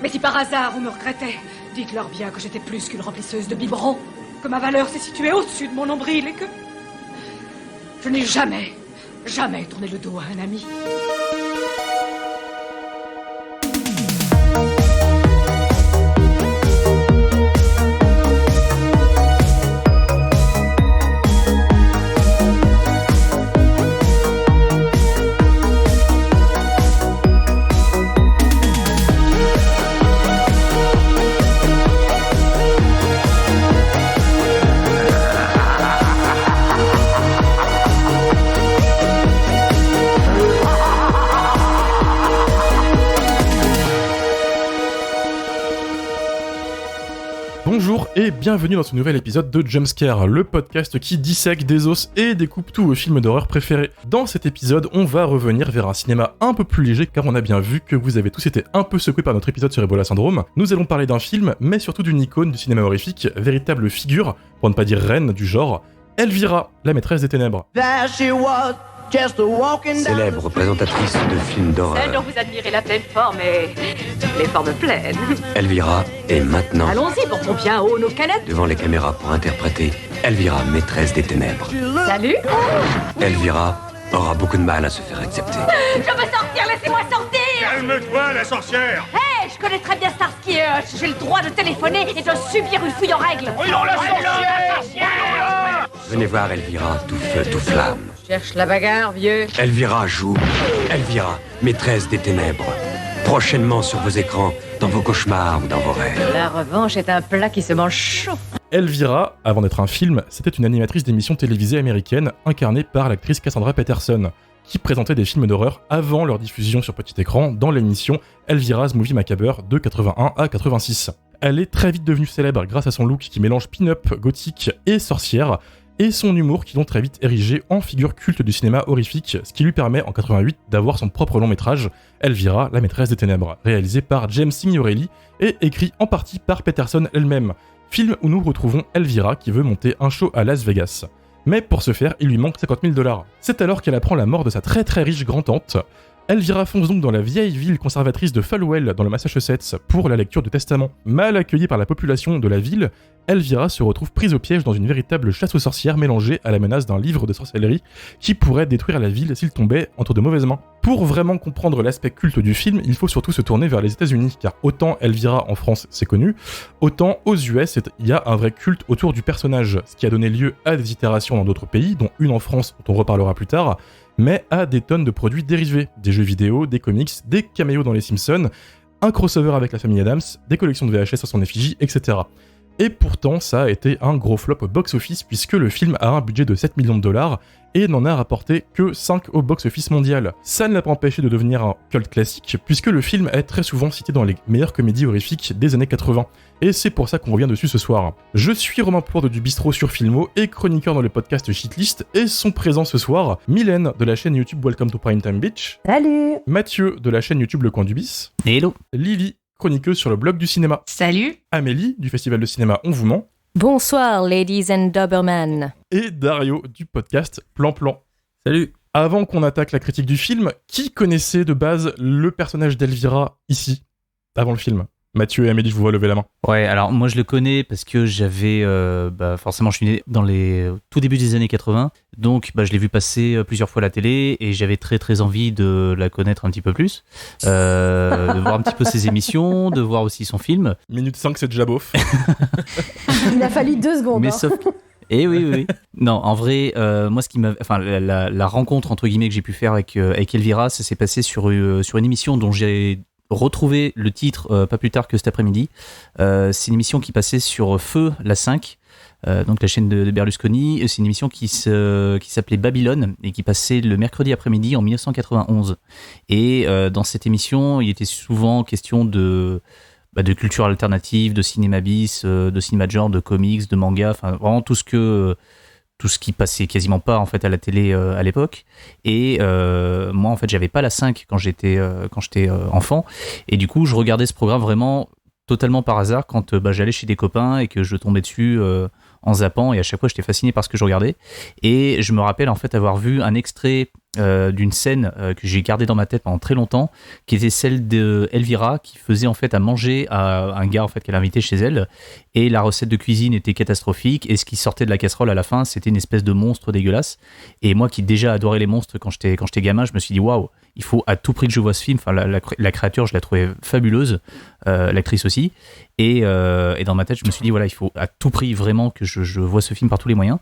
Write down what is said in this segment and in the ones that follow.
Mais si par hasard vous me regrettez, dites-leur bien que j'étais plus qu'une remplisseuse de biberons, que ma valeur s'est située au-dessus de mon nombril et que... je n'ai jamais tourné le dos à un ami. Bonjour et bienvenue dans ce nouvel épisode de Jumpscare, le podcast qui dissèque des os et découpe tous vos films d'horreur préférés. Dans cet épisode, on va revenir vers un cinéma un peu plus léger car on a bien vu que vous avez tous été un peu secoués par notre épisode sur Ebola Syndrome. Nous allons parler d'un film, mais surtout d'une icône du cinéma horrifique, véritable figure, pour ne pas dire reine du genre, Elvira, la maîtresse des ténèbres. Célèbre représentatrice de films Celle d'horreur, dont vous admirez la pleine forme et les formes pleines. Elvira est maintenant Allons-y, portons bien haut nos canettes. devant les caméras pour interpréter Elvira, maîtresse des ténèbres. Salut. Elvira aura beaucoup de mal à se faire accepter. Je veux sortir, laissez-moi sortir. Calme-toi, la sorcière! Hey, je connais très bien Starsky Hutch. J'ai le droit de téléphoner et de subir une fouille en règle. Venez voir Elvira, tout feu, tout flamme. Cherche la bagarre, vieux. Elvira joue. Elvira, maîtresse des ténèbres. Prochainement sur vos écrans, dans vos cauchemars ou dans vos rêves. La revanche est un plat qui se mange chaud. Elvira, avant d'être un film, c'était une animatrice d'émissions télévisées américaines incarnée par l'actrice Cassandra Peterson, qui présentait des films d'horreur avant leur diffusion sur petit écran dans l'émission Elvira's Movie Macabre de 81 à 86. Elle est très vite devenue célèbre grâce à son look qui mélange pin-up, gothique et sorcière, et son humour qui l'ont très vite érigé en figure culte du cinéma horrifique, ce qui lui permet en 88 d'avoir son propre long métrage, Elvira, la maîtresse des ténèbres, réalisé par James Signorelli et écrit en partie par Peterson elle-même, film où nous retrouvons Elvira qui veut monter un show à Las Vegas. Mais pour ce faire, il lui manque 50 000 $. C'est alors qu'elle apprend la mort de sa très très riche grand-tante. Elvira fonce donc dans la vieille ville conservatrice de Falwell, dans le Massachusetts, pour la lecture du testament. Mal accueillie par la population de la ville, Elvira se retrouve prise au piège dans une véritable chasse aux sorcières mélangée à la menace d'un livre de sorcellerie qui pourrait détruire la ville s'il tombait entre de mauvaises mains. Pour vraiment comprendre l'aspect culte du film, il faut surtout se tourner vers les États-Unis, car autant Elvira en France c'est connu, autant aux US il y a un vrai culte autour du personnage, ce qui a donné lieu à des itérations dans d'autres pays, dont une en France dont on reparlera plus tard, mais à des tonnes de produits dérivés, des jeux vidéo, des comics, des caméos dans les Simpsons, un crossover avec la famille Addams, des collections de VHS à son effigie, etc. Et pourtant, ça a été un gros flop au box-office puisque le film a un budget de 7 millions de $, et n'en a rapporté que 5 au box-office mondial. Ça ne l'a pas empêché de devenir un cult classique, puisque le film est très souvent cité dans les meilleures comédies horrifiques des années 80, et c'est pour ça qu'on revient dessus ce soir. Je suis Romain Plourde du Bistrot sur Filmo et chroniqueur dans le podcast Shitlist, et sont présents ce soir Mylène de la chaîne YouTube Welcome to Primetime Beach. Salut. Mathieu de la chaîne YouTube Le Coin du Bis. Hello. Lily, chroniqueuse sur le blog du cinéma. Salut. Amélie du festival de cinéma On vous ment. Bonsoir, ladies and Doberman. Et Dario du podcast Plan Plan. Salut. Avant qu'on attaque la critique du film, qui connaissait de base le personnage d'Elvira ici, avant le film ? Mathieu et Amélie, je vous vois lever la main. Ouais, alors moi je le connais parce que j'avais, forcément je suis né dans les tout début des années 80, donc je l'ai vu passer plusieurs fois à la télé et j'avais très très envie de la connaître un petit peu plus, de voir un petit peu ses émissions, de voir aussi son film. Minute 5, c'est déjà beauf. Il a fallu 2 secondes. Mais sauf que... Eh oui. Non, en vrai, moi, ce qui m'a, la rencontre entre guillemets que j'ai pu faire avec Elvira, ça s'est passé sur une émission dont j'ai retrouvé le titre pas plus tard que cet après-midi. C'est une émission qui passait sur Feu, la 5, donc la chaîne de Berlusconi. C'est une émission qui s'appelait Babylone et qui passait le mercredi après-midi en 1991. Et dans cette émission, il était souvent question de culture alternative, de cinéma bis, de cinéma de genre, de comics, de manga, enfin vraiment tout ce qui passait quasiment pas en fait à la télé à l'époque. Et moi en fait j'avais pas la 5 quand j'étais enfant, et du coup je regardais ce programme vraiment totalement par hasard quand j'allais chez des copains et que je tombais dessus en zappant, et à chaque fois j'étais fasciné par ce que je regardais. Et je me rappelle en fait avoir vu un extrait d'une scène que j'ai gardée dans ma tête pendant très longtemps, qui était celle de Elvira, qui faisait en fait à manger à un gars en fait qu'elle a invité chez elle, et la recette de cuisine était catastrophique, et ce qui sortait de la casserole à la fin, c'était une espèce de monstre dégueulasse. Et moi qui déjà adorais les monstres quand j'étais gamin, je me suis dit waouh, il faut à tout prix que je vois ce film. Enfin, la créature, je la trouvais fabuleuse, l'actrice aussi. Et dans ma tête, je me suis dit voilà, il faut à tout prix vraiment que je vois ce film par tous les moyens.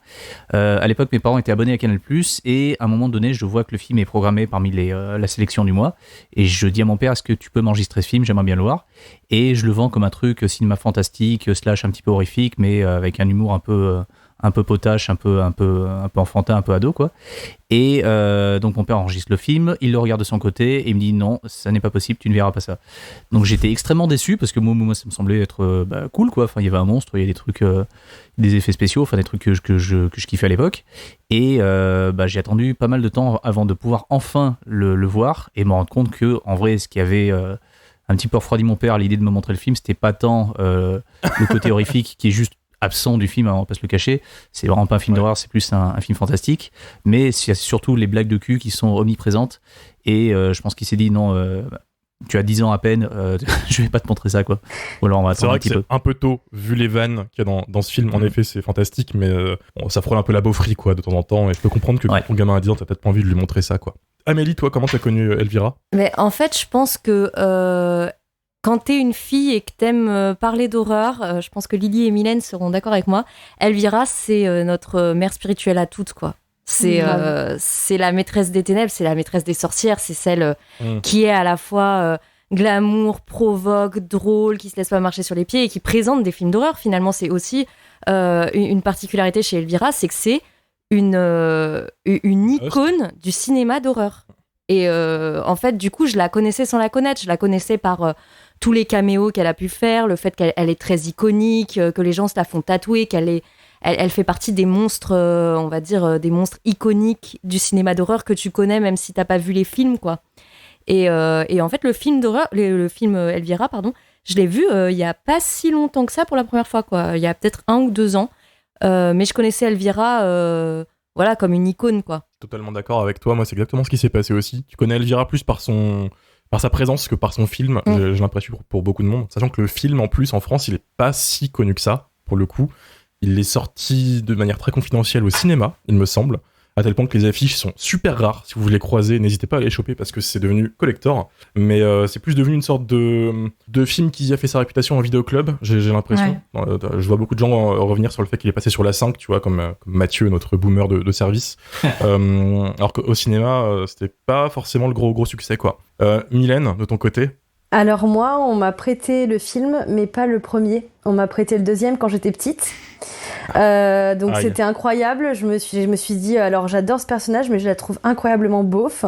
À l'époque, mes parents étaient abonnés à Canal+, et à un moment donné, je vois que le film est programmé parmi la sélection du mois, et je dis à mon père, est-ce que tu peux m'enregistrer ce film, j'aimerais bien le voir. Et je le vends comme un truc cinéma fantastique / un petit peu horrifique, mais avec un humour un peu potache, un peu enfantin, un peu ado, quoi. Et donc mon père enregistre le film, il le regarde de son côté et il me dit non, ça n'est pas possible, tu ne verras pas ça. Donc j'étais extrêmement déçu parce que moi ça me semblait être cool, quoi. Enfin, il y avait un monstre, il y a des trucs, des effets spéciaux, enfin des trucs que je kiffais à l'époque. Et j'ai attendu pas mal de temps avant de pouvoir enfin le voir et me rendre compte que en vrai, ce qui avait un petit peu refroidi mon père à l'idée de me montrer le film, c'était pas tant le côté horrifique qui est juste absent du film, on va pas se le cacher, c'est vraiment pas un film d'horreur, c'est plus un film fantastique, mais c'est surtout les blagues de cul qui sont omniprésentes, et je pense qu'il s'est dit non, tu as 10 ans à peine, je vais pas te montrer ça, quoi. Ou alors on va c'est vrai que c'est un peu tôt, vu les vannes qu'il y a dans ce film. En effet, c'est fantastique, mais ça frôle un peu la beaufrie, quoi, de temps en temps, et je peux comprendre que quand ton gamin a 10 ans, t'as peut-être pas envie de lui montrer ça, quoi. Amélie, toi, comment t'as connu Elvira ? Mais en fait, je pense que quand t'es une fille et que t'aimes parler d'horreur, je pense que Lily et Mylène seront d'accord avec moi. Elvira, c'est notre mère spirituelle à toutes, quoi. C'est la maîtresse des ténèbres, c'est la maîtresse des sorcières, c'est celle qui est à la fois glamour, provoque, drôle, qui se laisse pas marcher sur les pieds et qui présente des films d'horreur. Finalement, c'est aussi une particularité chez Elvira, c'est que c'est une icône du cinéma d'horreur. Et en fait, du coup, je la connaissais sans la connaître. Je la connaissais par tous les caméos qu'elle a pu faire, le fait qu'elle est très iconique, que les gens se la font tatouer, elle fait partie des monstres, on va dire, des monstres iconiques du cinéma d'horreur que tu connais même si t'as pas vu les films, quoi. Et en fait, le film d'horreur, le film Elvira, pardon, je l'ai vu il y a pas si longtemps que ça pour la première fois, quoi. Il y a peut-être 1 ou 2 ans. Mais je connaissais Elvira voilà, comme une icône, quoi. Totalement d'accord avec toi, moi c'est exactement ce qui s'est passé aussi. Tu connais Elvira plus par sa présence que par son film, j'ai l'impression pour beaucoup de monde. Sachant que le film, en plus, en France, il est pas si connu que ça, pour le coup. Il est sorti de manière très confidentielle au cinéma, il me semble, à tel point que les affiches sont super rares. Si vous voulez croiser, n'hésitez pas à les choper parce que c'est devenu collector. Mais c'est plus devenu une sorte de film qui a fait sa réputation en vidéoclub, j'ai l'impression. Ouais. Je vois beaucoup de gens revenir sur le fait qu'il est passé sur la 5, tu vois, comme Mathieu, notre boomer de service. Alors qu'au cinéma, c'était pas forcément le gros succès, quoi. Mylène, de ton côté ? Alors moi, on m'a prêté le film, mais pas le premier. On m'a prêté le deuxième quand j'étais petite. Donc c'était incroyable. Je me suis dit, alors j'adore ce personnage, mais je la trouve incroyablement beauf.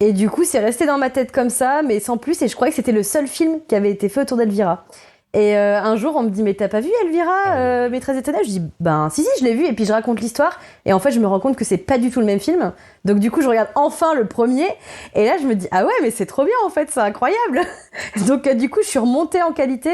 Et du coup, c'est resté dans ma tête comme ça, mais sans plus. Et je croyais que c'était le seul film qui avait été fait autour d'Elvira. Et un jour, on me dit, mais t'as pas vu Elvira, Maîtresse des Ténèbres ? Je dis, ben si, je l'ai vu. Et puis je raconte l'histoire. Et en fait, je me rends compte que c'est pas du tout le même film. Donc du coup, je regarde enfin le premier. Et là, je me dis, ah ouais, mais c'est trop bien en fait, c'est incroyable. Donc du coup, je suis remontée en qualité.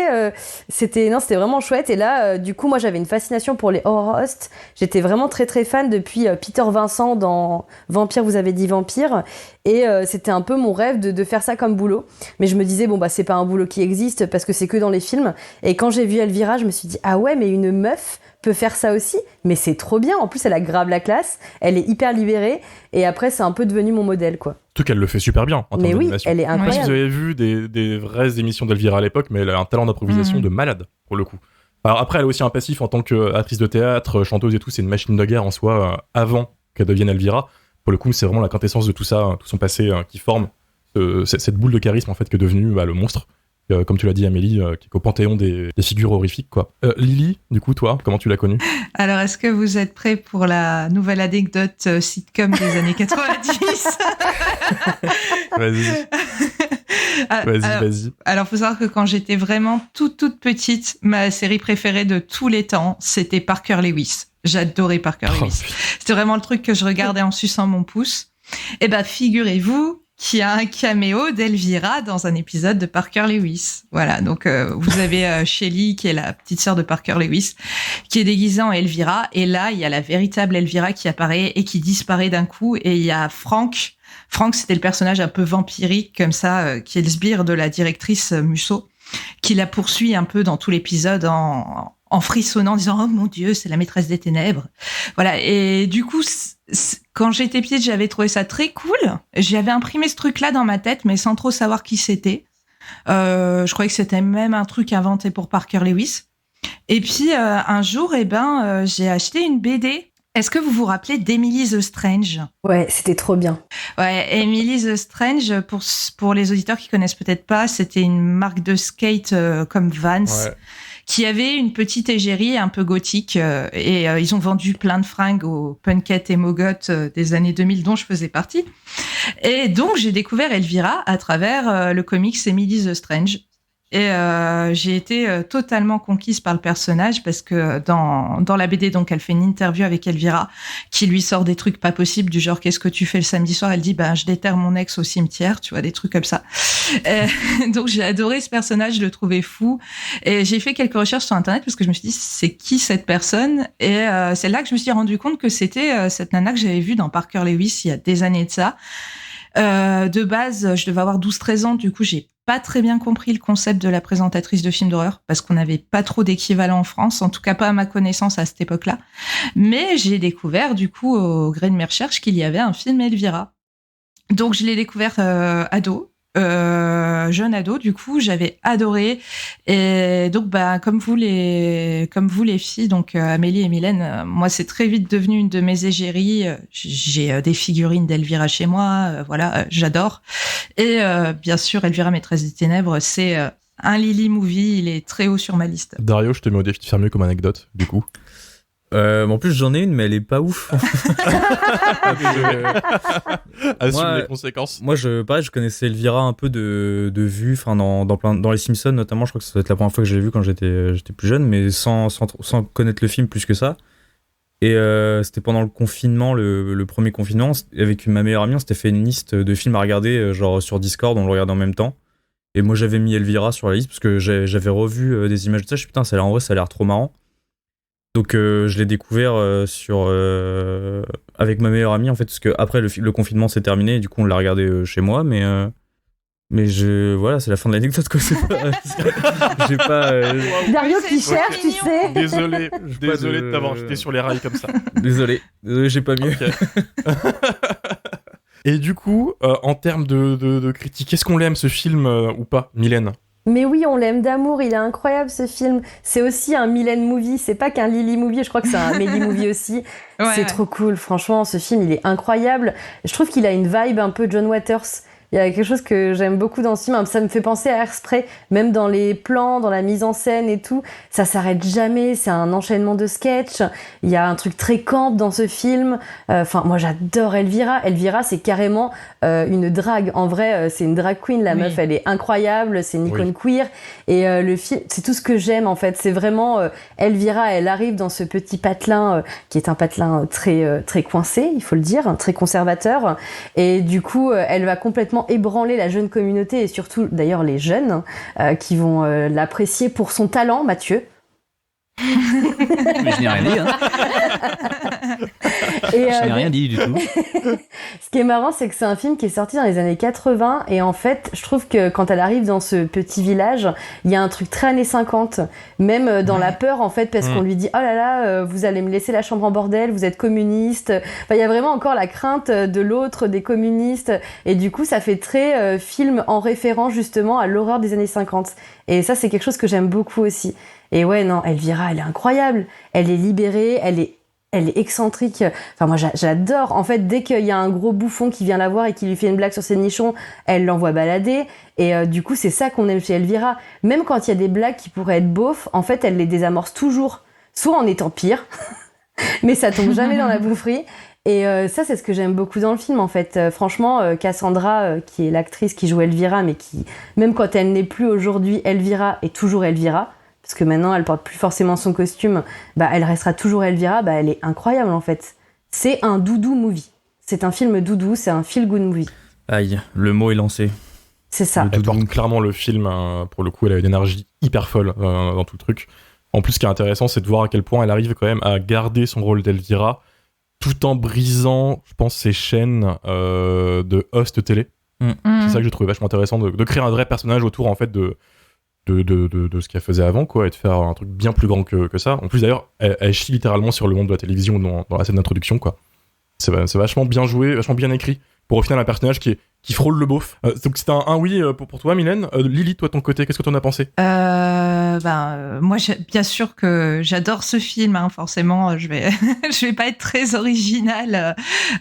C'était vraiment chouette. Et là, du coup, moi, j'avais une fascination pour les horror hosts. J'étais vraiment très très fan depuis Peter Vincent dans Vampire, vous avez dit vampire. Et c'était un peu mon rêve de faire ça comme boulot. Mais je me disais, bon, bah, c'est pas un boulot qui existe parce que c'est que dans les films. Et quand j'ai vu Elvira, je me suis dit, ah ouais, mais une meuf peut faire ça aussi, mais c'est trop bien. En plus, elle a grave la classe, elle est hyper libérée, et après, c'est un peu devenu mon modèle, quoi. En tout cas, elle le fait super bien en termes d'animation. Elle est incroyable. Je sais pas si vous avez vu des vraies émissions d'Elvira à l'époque, mais elle a un talent d'improvisation de malade, pour le coup. Alors après, elle a aussi un passif en tant qu'actrice de théâtre, chanteuse et tout, c'est une machine de guerre en soi, avant qu'elle devienne Elvira. Pour le coup, c'est vraiment la quintessence de tout ça, tout son passé qui forme cette boule de charisme, en fait, qui est devenue le monstre. Comme tu l'as dit, Amélie, qui est au panthéon des figures horrifiques, quoi. Lily, du coup, toi, comment tu l'as connue ? Alors, est-ce que vous êtes prêts pour la nouvelle anecdote sitcom des années 90 ? Vas-y. Alors, faut savoir que quand j'étais vraiment toute petite, ma série préférée de tous les temps, c'était Parker Lewis. J'adorais Parker Lewis. C'était vraiment le truc que je regardais en suçant mon pouce. Et ben, figurez-vous qui a un caméo d'Elvira dans un épisode de Parker Lewis. Voilà, donc vous avez Shelly, qui est la petite sœur de Parker Lewis, qui est déguisée en Elvira, et là, il y a la véritable Elvira qui apparaît et qui disparaît d'un coup, et il y a Frank. Frank, c'était le personnage un peu vampirique, comme ça, qui est le sbire de la directrice Musso, qui la poursuit un peu dans tout l'épisode en frissonnant, en disant « Oh mon Dieu, c'est la maîtresse des ténèbres ». Voilà, et du coup, quand j'étais petite, j'avais trouvé ça très cool. J'avais imprimé ce truc-là dans ma tête, mais sans trop savoir qui c'était. Je croyais que c'était même un truc inventé pour Parker Lewis. Et puis, un jour, j'ai acheté une BD. Est-ce que vous vous rappelez d'Emily the Strange ? Ouais, c'était trop bien. Ouais, Emily the Strange, pour les auditeurs qui connaissent peut-être pas, c'était une marque de skate comme Vans. Ouais. Qui avait une petite égérie un peu gothique et ils ont vendu plein de fringues aux punkettes et mogottes des années 2000 dont je faisais partie. Et donc, j'ai découvert Elvira à travers le comics Emily the Strange. Et j'ai été totalement conquise par le personnage parce que dans la BD, donc, elle fait une interview avec Elvira qui lui sort des trucs pas possibles du genre « Qu'est-ce que tu fais le samedi soir ?» Elle dit « Je déterre mon ex au cimetière », tu vois, des trucs comme ça. Donc, j'ai adoré ce personnage, je le trouvais fou. Et j'ai fait quelques recherches sur Internet parce que je me suis dit « C'est qui cette personne ?» Et c'est là que je me suis rendu compte que c'était cette nana que j'avais vue dans Parker Lewis il y a des années de ça. De base, je devais avoir 12-13 ans, du coup, j'ai pas très bien compris le concept de la présentatrice de films d'horreur, parce qu'on n'avait pas trop d'équivalent en France, en tout cas pas à ma connaissance à cette époque-là. Mais j'ai découvert, du coup, au gré de mes recherches, qu'il y avait un film Elvira. Donc, je l'ai découvert ado. Jeune ado, du coup, j'avais adoré. Et donc, comme vous les filles, donc Amélie et Mylène, moi, c'est très vite devenu une de mes égéries. J'ai des figurines d'Elvira chez moi, voilà, j'adore. Et bien sûr, Elvira, maîtresse des ténèbres, c'est un Lily movie, il est très haut sur ma liste. Dario, je te mets au défi de faire mieux comme anecdote, du coup. En plus, j'en ai une, mais elle est pas ouf. Assume les conséquences. Moi, je connaissais Elvira un peu de vue, enfin dans les Simpsons notamment. Je crois que ça doit être la première fois que je l'ai vu quand j'étais plus jeune, mais sans connaître le film plus que ça. Et c'était pendant le confinement, le premier confinement, avec ma meilleure amie, on s'était fait une liste de films à regarder, genre sur Discord, on le regardait en même temps. Et moi, j'avais mis Elvira sur la liste parce que j'avais revu des images de ça. Je me suis dit, putain, ça a l'air trop marrant. Donc je l'ai découvert avec ma meilleure amie en fait, parce que après le confinement s'est terminé et du coup on l'a regardé chez moi, mais voilà, c'est la fin de l'anecdote quoi. J'ai pas Dario qui cherche, tu sais. Désolé de t'avoir jeté sur les rails comme ça. Désolé, j'ai pas mieux. Okay. Et du coup, en termes de critique, est-ce qu'on l'aime ce film ou pas, Mylène ? Mais oui, on l'aime d'amour, il est incroyable ce film. C'est aussi un Mylène movie, c'est pas qu'un Lily movie, je crois que c'est un Amélie movie aussi. C'est trop cool, franchement, ce film il est incroyable. Je trouve qu'il a une vibe un peu John Waters. Il y a quelque chose que j'aime beaucoup dans ce film, ça me fait penser à Hairspray, même dans les plans, dans la mise en scène et tout, ça s'arrête jamais, c'est un enchaînement de sketchs, il y a un truc très camp dans ce film, moi j'adore Elvira. Elvira c'est carrément une drague, en vrai c'est une drag queen, la meuf elle est incroyable, c'est une icône queer, et le film, c'est tout ce que j'aime en fait, c'est vraiment Elvira, elle arrive dans ce petit patelin qui est un patelin très coincé, il faut le dire, très conservateur, et du coup elle va complètement ébranler la jeune communauté et surtout d'ailleurs les jeunes qui vont l'apprécier pour son talent, Mathieu. Mais je n'ai rien dit, hein. Je n'ai rien dit du tout. Ce qui est marrant, c'est que c'est un film qui est sorti dans les années 80 et en fait, je trouve que quand elle arrive dans ce petit village, il y a un truc très années 50, même dans la peur en fait, parce qu'on lui dit « Oh là là, vous allez me laisser la chambre en bordel, vous êtes communiste ». Enfin, il y a vraiment encore la crainte de l'autre, des communistes, et du coup, ça fait très film en référence justement à l'horreur des années 50. Et ça, c'est quelque chose que j'aime beaucoup aussi. Et ouais, non, Elvira, elle est incroyable. Elle est libérée, elle est excentrique. Enfin, moi, j'adore. En fait, dès qu'il y a un gros bouffon qui vient la voir et qui lui fait une blague sur ses nichons, elle l'envoie balader. Et du coup, c'est ça qu'on aime chez Elvira. Même quand il y a des blagues qui pourraient être beaufs, en fait, elle les désamorce toujours. Soit en étant pire, mais ça tombe jamais dans la boufferie. Et ça, c'est ce que j'aime beaucoup dans le film, en fait. Franchement, Cassandra, qui est l'actrice qui joue Elvira, mais qui, même quand elle n'est plus aujourd'hui Elvira, est toujours Elvira, parce que maintenant, elle porte plus forcément son costume, elle restera toujours Elvira, elle est incroyable, en fait. C'est un doudou movie. C'est un film doudou, c'est un feel-good movie. Aïe, le mot est lancé. C'est ça. Elle porte clairement le film, pour le coup, elle a une énergie hyper folle dans tout le truc. En plus, ce qui est intéressant, c'est de voir à quel point elle arrive quand même à garder son rôle d'Elvira, tout en brisant, je pense, ses chaînes de host télé. C'est ça que j'ai trouvé vachement intéressant, de créer un vrai personnage autour, en fait, de ce qu'elle faisait avant, quoi, et de faire un truc bien plus grand que ça. En plus, d'ailleurs, elle chie littéralement sur le monde de la télévision dans la scène d'introduction, quoi. C'est vachement bien joué, vachement bien écrit, pour au final un personnage qui frôle le beauf. Donc c'était un oui pour toi, Mylène. Lily, toi, de ton côté, qu'est-ce que t'en as pensé ? Moi, bien sûr que j'adore ce film, hein, forcément, je vais pas être très originale.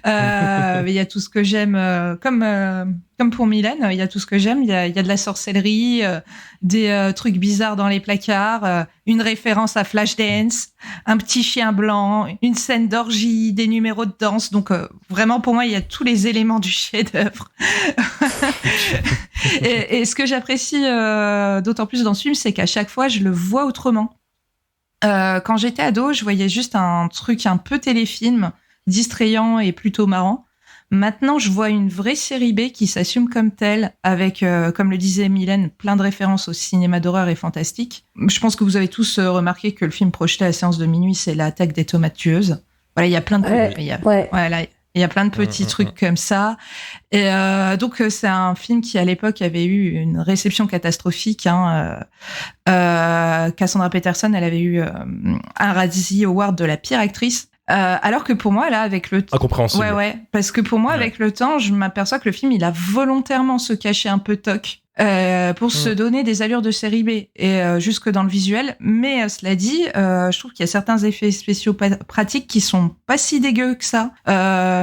Mais il y a tout ce que j'aime, comme pour Mylène, il y a tout ce que j'aime. Il y a de la sorcellerie, des trucs bizarres dans les placards, une référence à Flashdance, un petit chien blanc, une scène d'orgie, des numéros de danse. Donc vraiment, pour moi, il y a tous les éléments du chef-d'œuvre. et ce que j'apprécie d'autant plus dans ce film, c'est qu'à chaque fois, je le vois autrement. Quand j'étais ado, je voyais juste un truc un peu téléfilm, distrayant et plutôt marrant. Maintenant, je vois une vraie série B qui s'assume comme telle, avec, comme le disait Mylène, plein de références au cinéma d'horreur et fantastique. Je pense que vous avez tous remarqué que le film projeté à la séance de minuit, c'est L'attaque des tomates tueuses. Voilà, il y a plein de... Il y a plein de petits trucs comme ça. Et donc, c'est un film qui, à l'époque, avait eu une réception catastrophique. Cassandra Peterson, elle avait eu un Razzie Award de la pire actrice. Alors que pour moi, là, avec le temps... Incompréhensible. Ouais. Parce que pour moi, avec le temps, je m'aperçois que le film, il a volontairement se caché un peu toc pour se donner des allures de série B et jusque dans le visuel. Mais cela dit, je trouve qu'il y a certains effets spéciaux pratiques qui sont pas si dégueux que ça.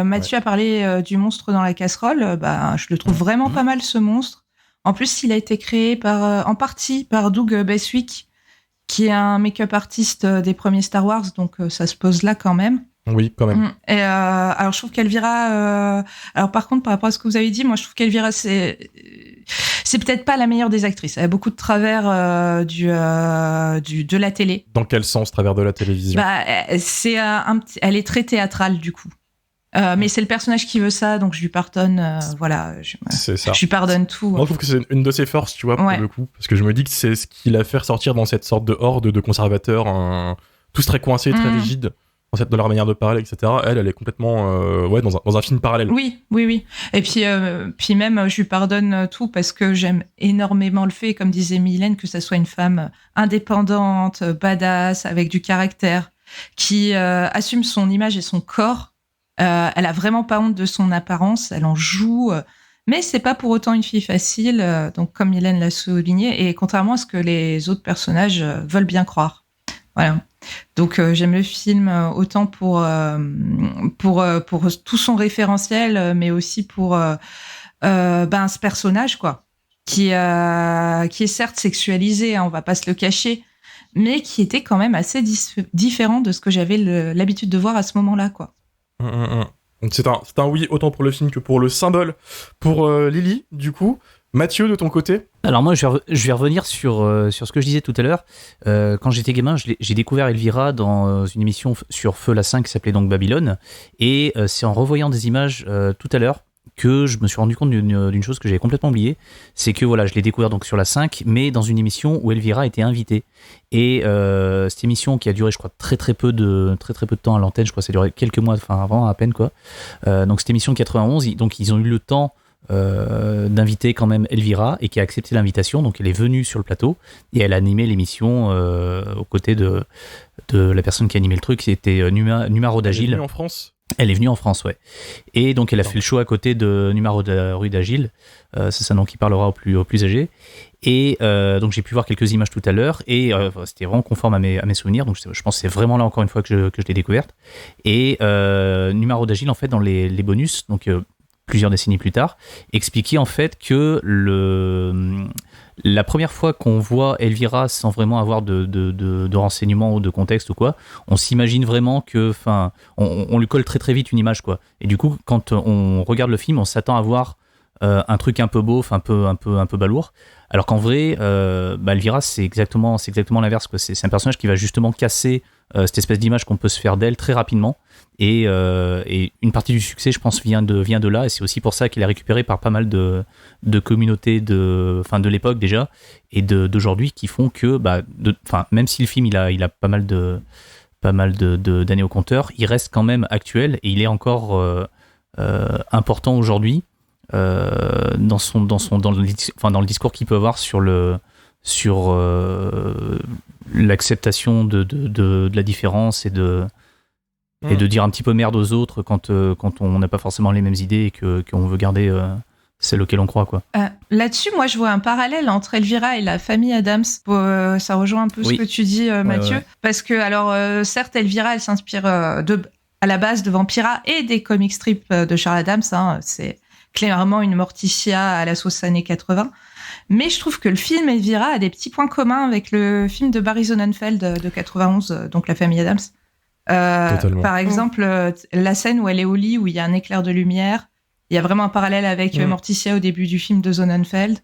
Mathieu a parlé du monstre dans la casserole. Je le trouve vraiment pas mal, ce monstre. En plus, il a été créé en partie par Doug Beswick, qui est un make-up artiste des premiers Star Wars, donc ça se pose là quand même. Oui, quand même. Et alors, je trouve qu'Elvira... alors, par contre, par rapport à ce que vous avez dit, moi, je trouve qu'Elvira, c'est peut-être pas la meilleure des actrices. Elle a beaucoup de travers de la télé. Dans quel sens, travers de la télévision ? Elle est très théâtrale, du coup. Mais c'est le personnage qui veut ça, donc je lui pardonne. C'est ça. Je lui pardonne tout. Moi, je trouve que c'est une de ses forces, tu vois, pour le coup. Parce que je me dis que c'est ce qui l'a fait ressortir dans cette sorte de horde de conservateurs, tous très coincés, très rigides, dans leur manière de parler, etc. Elle est complètement dans un film parallèle. Oui. Et puis même, je lui pardonne tout parce que j'aime énormément le fait, comme disait Mylène, que ça soit une femme indépendante, badass, avec du caractère, qui assume son image et son corps. Elle a vraiment pas honte de son apparence, elle en joue, mais c'est pas pour autant une fille facile, donc comme Mylène l'a souligné, et contrairement à ce que les autres personnages veulent bien croire. Voilà. Donc j'aime le film autant pour tout son référentiel, mais aussi pour ce personnage, quoi, qui est certes sexualisé, hein, on va pas se le cacher, mais qui était quand même assez différent de ce que j'avais l'habitude de voir à ce moment-là, quoi. C'est un oui autant pour le film que pour le symbole. Pour Lily, du coup. Mathieu, de ton côté ? Alors moi, je vais revenir sur ce que je disais tout à l'heure. Quand j'étais gamin, j'ai découvert Elvira dans une émission sur Feu la 5 qui s'appelait donc Babylone. Et c'est en revoyant des images tout à l'heure que je me suis rendu compte d'une chose que j'avais complètement oubliée. C'est que voilà, je l'ai découvert donc sur la 5, mais dans une émission où Elvira était invitée. Et cette émission qui a duré, je crois, très peu de temps à l'antenne, je crois que ça a duré quelques mois, enfin avant à peine, quoi. Donc cette émission 91, donc ils ont eu le temps d'inviter quand même Elvira et qui a accepté l'invitation, donc elle est venue sur le plateau et elle a animé l'émission aux côtés de la personne qui animait le truc, c'était Numa Rodagil. Elle est venue en France ? Elle est venue en France, ouais. Et donc elle a fait le show à côté de Numa Rodagil, c'est un nom qui parlera aux plus âgés. Et donc j'ai pu voir quelques images tout à l'heure et c'était vraiment conforme à mes souvenirs, donc je pense que c'est vraiment là encore une fois que je l'ai découverte. Et Numa Rodagil, en fait, dans les bonus, donc plusieurs décennies plus tard, expliquait en fait que la première fois qu'on voit Elvira sans vraiment avoir de renseignements ou de contexte ou quoi, on s'imagine vraiment que, on lui colle très vite une image, quoi. Et du coup, quand on regarde le film, on s'attend à voir un truc un peu beauf, un peu balourd. Alors qu'en vrai, Elvira, c'est exactement l'inverse, quoi. C'est un personnage qui va justement casser cette espèce d'image qu'on peut se faire d'elle très rapidement. Et une partie du succès, je pense, vient de là. Et c'est aussi pour ça qu'il est récupéré par pas mal de communautés de l'époque déjà et d'aujourd'hui qui font que, même si le film il a pas mal d'années au compteur, il reste quand même actuel et il est encore important aujourd'hui. Dans le discours qu'il peut avoir sur l'acceptation de la différence et de dire un petit peu merde aux autres quand on n'a pas forcément les mêmes idées et qu'on veut garder celles auxquelles on croit, quoi. Là-dessus, moi, je vois un parallèle entre Elvira et la famille Addams. Ça rejoint un peu ce que tu dis, Mathieu. Ouais. Parce que, alors, certes, Elvira, elle s'inspire à la base de Vampira et des comic strips de Charles Addams. Hein, c'est clairement une Morticia à la sauce années 80. Mais je trouve que le film Elvira a des petits points communs avec le film de Barry Sonnenfeld de 91, donc La famille Addams. Par exemple, la scène où elle est au lit, où il y a un éclair de lumière, il y a vraiment un parallèle avec Morticia au début du film de Sonnenfeld.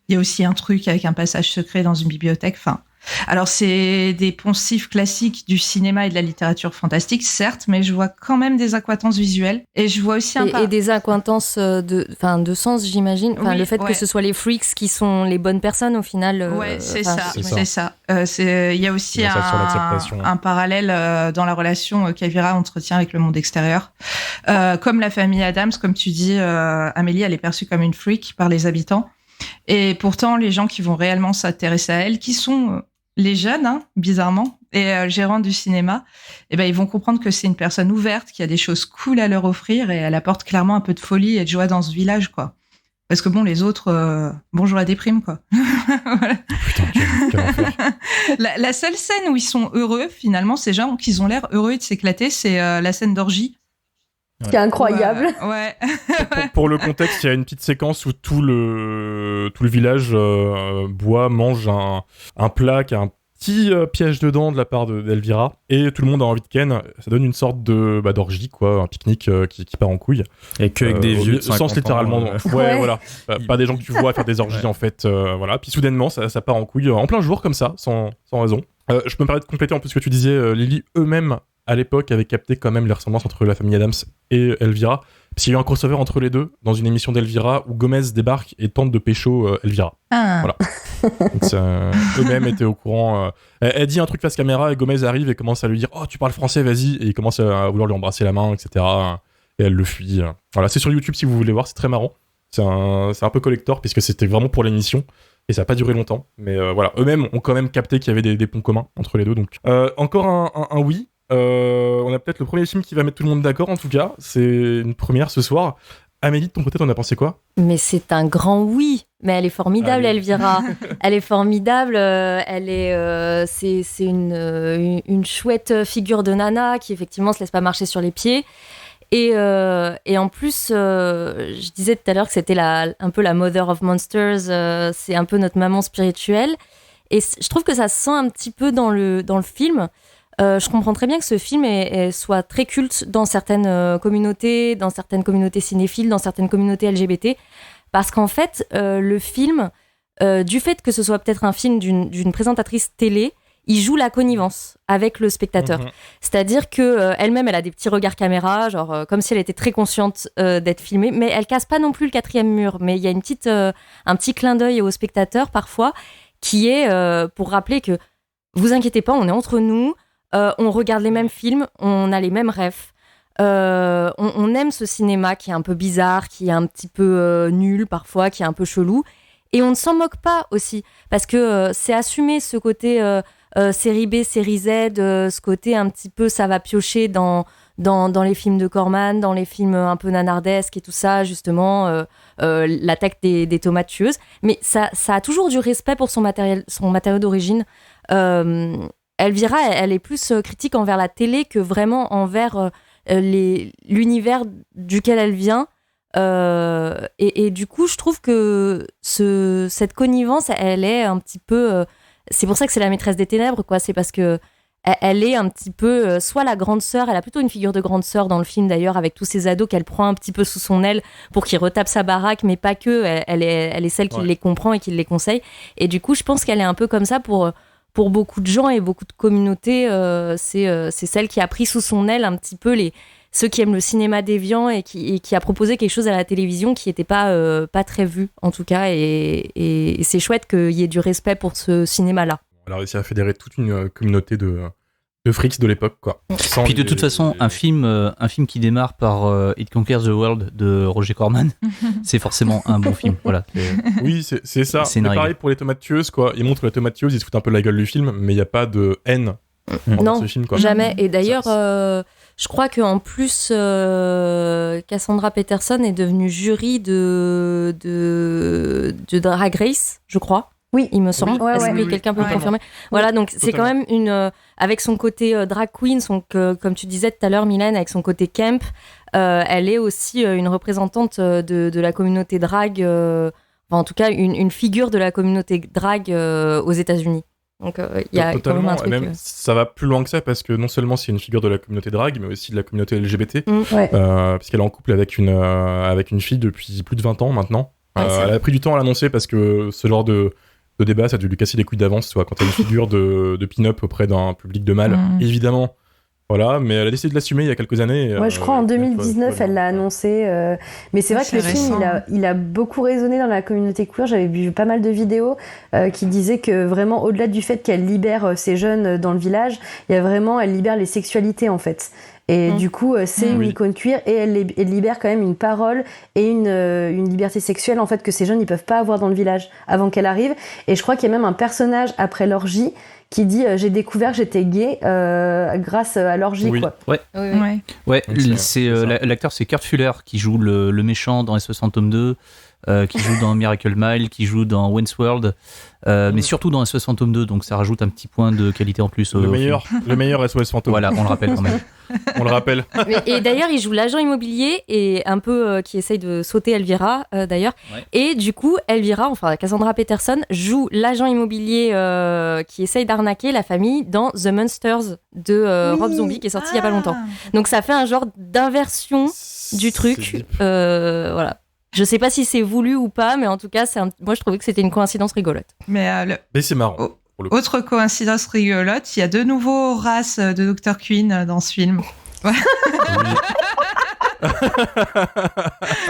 Il y a aussi un truc avec un passage secret dans une bibliothèque. Enfin, alors c'est des poncifs classiques du cinéma et de la littérature fantastique, certes, mais je vois quand même des accointances visuelles. Et je vois aussi et des accointances de sens, j'imagine. Enfin, le fait que ce soit les freaks qui sont les bonnes personnes au final. C'est ça. Il y a aussi un parallèle dans la relation qu'Elvira entretient avec le monde extérieur. Comme la famille Addams, comme tu dis, Amélie, elle est perçue comme une freak par les habitants. Et pourtant, les gens qui vont réellement s'intéresser à elle, qui sont les jeunes, hein, bizarrement, et gérants du cinéma, ils vont comprendre que c'est une personne ouverte, qui a des choses cool à leur offrir, et elle apporte clairement un peu de folie et de joie dans ce village, quoi. Parce que bon, les autres, bonjour la déprime, quoi. Voilà. Putain, la seule scène où ils sont heureux, finalement, ces gens qui ont l'air heureux de s'éclater, c'est la scène d'orgie. Ce qui est incroyable. Ouais. Pour le contexte, il y a une petite séquence où tout le village mange un plat qui a un petit piège dedans de la part d'Elvira, et tout le monde a envie de ken. Ça donne une sorte d'orgie, quoi, un pique-nique qui part en couille. Et que avec des vieux de 50 sens littéralement. ans, Ouais, voilà. Pas des gens que tu vois faire des orgies, en fait. Voilà. Puis soudainement, ça part en couille en plein jour, comme ça, sans raison. Je peux me permettre de compléter en plus ce que tu disais, Lily, eux-mêmes à l'époque avaient capté quand même les ressemblances entre la famille Addams et Elvira, parce qu'il y a eu un crossover entre les deux dans une émission d'Elvira où Gomez débarque et tente de pécho Elvira. Voilà. Donc eux-mêmes étaient au courant. Elle dit un truc face caméra et Gomez arrive et commence à lui dire « Oh, tu parles français, vas-y !» Et il commence à vouloir lui embrasser la main, etc. Et elle le fuit. Voilà, c'est sur YouTube si vous voulez voir, c'est très marrant. C'est un peu collector puisque c'était vraiment pour l'émission. Et ça n'a pas duré longtemps. Mais voilà, eux-mêmes ont quand même capté qu'il y avait des ponts communs entre les deux. Donc encore un oui. On a peut-être le premier film qui va mettre tout le monde d'accord, en tout cas. C'est une première ce soir. Amélie, de ton côté, t'en as pensé quoi ? Mais c'est un grand oui. Mais elle est formidable, Elvira. Elle est formidable. C'est une chouette figure de nana qui, effectivement, se laisse pas marcher sur les pieds. Et en plus, je disais tout à l'heure que c'était un peu la Mother of Monsters. C'est un peu notre maman spirituelle. Et je trouve que ça se sent un petit peu dans le film. Je comprends très bien que ce film soit très culte dans certaines communautés cinéphiles, dans certaines communautés LGBT, parce qu'en fait, le film, du fait que ce soit peut-être un film d'une présentatrice télé, il joue la connivence avec le spectateur. C'est-à-dire que elle-même, elle a des petits regards caméra, genre comme si elle était très consciente d'être filmée, mais elle casse pas non plus le quatrième mur. Mais il y a un petit clin d'œil au spectateur parfois, qui est pour rappeler que vous inquiétez pas, on est entre nous. On regarde les mêmes films, on a les mêmes rêves. On aime ce cinéma qui est un peu bizarre, qui est un petit peu nul parfois, qui est un peu chelou. Et on ne s'en moque pas aussi, parce que c'est assumé ce côté série B, série Z, ce côté un petit peu ça va piocher dans les films de Corman, dans les films un peu nanardesques et tout ça, justement, l'attaque des tomates tueuses. Mais ça a toujours du respect pour son matériau d'origine. Elvira, elle est plus critique envers la télé que vraiment envers l'univers duquel elle vient. Et du coup, je trouve que cette connivence, elle est un petit peu... c'est pour ça que c'est la maîtresse des ténèbres, quoi. C'est parce que elle est un petit peu soit la grande sœur, elle a plutôt une figure de grande sœur dans le film d'ailleurs, avec tous ces ados qu'elle prend un petit peu sous son aile pour qu'ils retapent sa baraque, mais pas que, elle est celle qui les comprend et qui les conseille. Et du coup, je pense qu'elle est un peu comme ça pour beaucoup de gens et beaucoup de communautés. C'est celle qui a pris sous son aile un petit peu ceux qui aiment le cinéma déviant et qui a proposé quelque chose à la télévision qui n'était pas très vu, en tout cas. Et c'est chouette qu'il y ait du respect pour ce cinéma-là. Elle a réussi à fédérer toute une communauté de freaks de l'époque, quoi. Puis de toute façon, un film qui démarre par It Conquers the World de Roger Corman, c'est forcément un bon film. Voilà. Oui, c'est ça. C'est pareil pour les tomates tueuses, quoi. Ils montrent les tomates tueuses, ils se foutent un peu la gueule du film, mais il n'y a pas de haine dans ce film, quoi. Jamais. Et d'ailleurs, je crois qu'en plus, Cassandra Peterson est devenue jury de Drag Race, je crois. Oui, il me semble. Est-ce que quelqu'un peut confirmer ? Voilà, donc c'est quand même avec son côté drag queen, comme tu disais tout à l'heure, Mylène, avec son côté camp, elle est aussi une représentante de la communauté drag, en tout cas une figure de la communauté drag aux États-Unis. Donc il y a quand même un truc. Même, ça va plus loin que ça parce que non seulement c'est une figure de la communauté drag, mais aussi de la communauté LGBT, puisqu'elle est en couple avec une fille depuis plus de 20 ans maintenant. Elle a pris du temps à l'annoncer parce que ce genre de débat, ça a dû lui casser les couilles d'avance, tu vois, quand t'as une figure de pin-up auprès d'un public de mâles, évidemment. Voilà, mais elle a décidé de l'assumer il y a quelques années. Je crois en 2019, elle l'a annoncé. Mais c'est vrai que le film, il a beaucoup résonné dans la communauté queer. J'avais vu pas mal de vidéos qui disaient que vraiment, au-delà du fait qu'elle libère ces jeunes dans le village, elle libère les sexualités, en fait. Et du coup, c'est une icône queer et elle libère quand même une parole et une liberté sexuelle en fait que ces jeunes ils peuvent pas avoir dans le village avant qu'elle arrive. Et je crois qu'il y a même un personnage après l'orgie qui dit j'ai découvert que j'étais gay grâce à l'orgie quoi. Ouais. C'est l'acteur c'est Kurt Fuller qui joue le méchant dans S60 Tome 2. Qui joue dans Miracle Mile, qui joue dans Wayne's World, mais surtout dans S60 Tome 2, donc ça rajoute un petit point de qualité en plus. Le meilleur SOS Fantôme. Voilà, on le rappelle quand même. On le rappelle. Et d'ailleurs, il joue l'agent immobilier et un peu qui essaye de sauter Elvira, d'ailleurs. Ouais. Et du coup, Elvira, enfin Cassandra Peterson, joue l'agent immobilier qui essaye d'arnaquer la famille dans The Monsters de Rob Zombie, qui est sorti il y a pas longtemps. Donc ça fait un genre d'inversion du truc. Voilà. Je sais pas si c'est voulu ou pas, mais en tout cas, moi je trouvais que c'était une coïncidence rigolote. Mais c'est marrant. Autre coïncidence rigolote, il y a de nouveaux races de Dr. Queen dans ce film. Je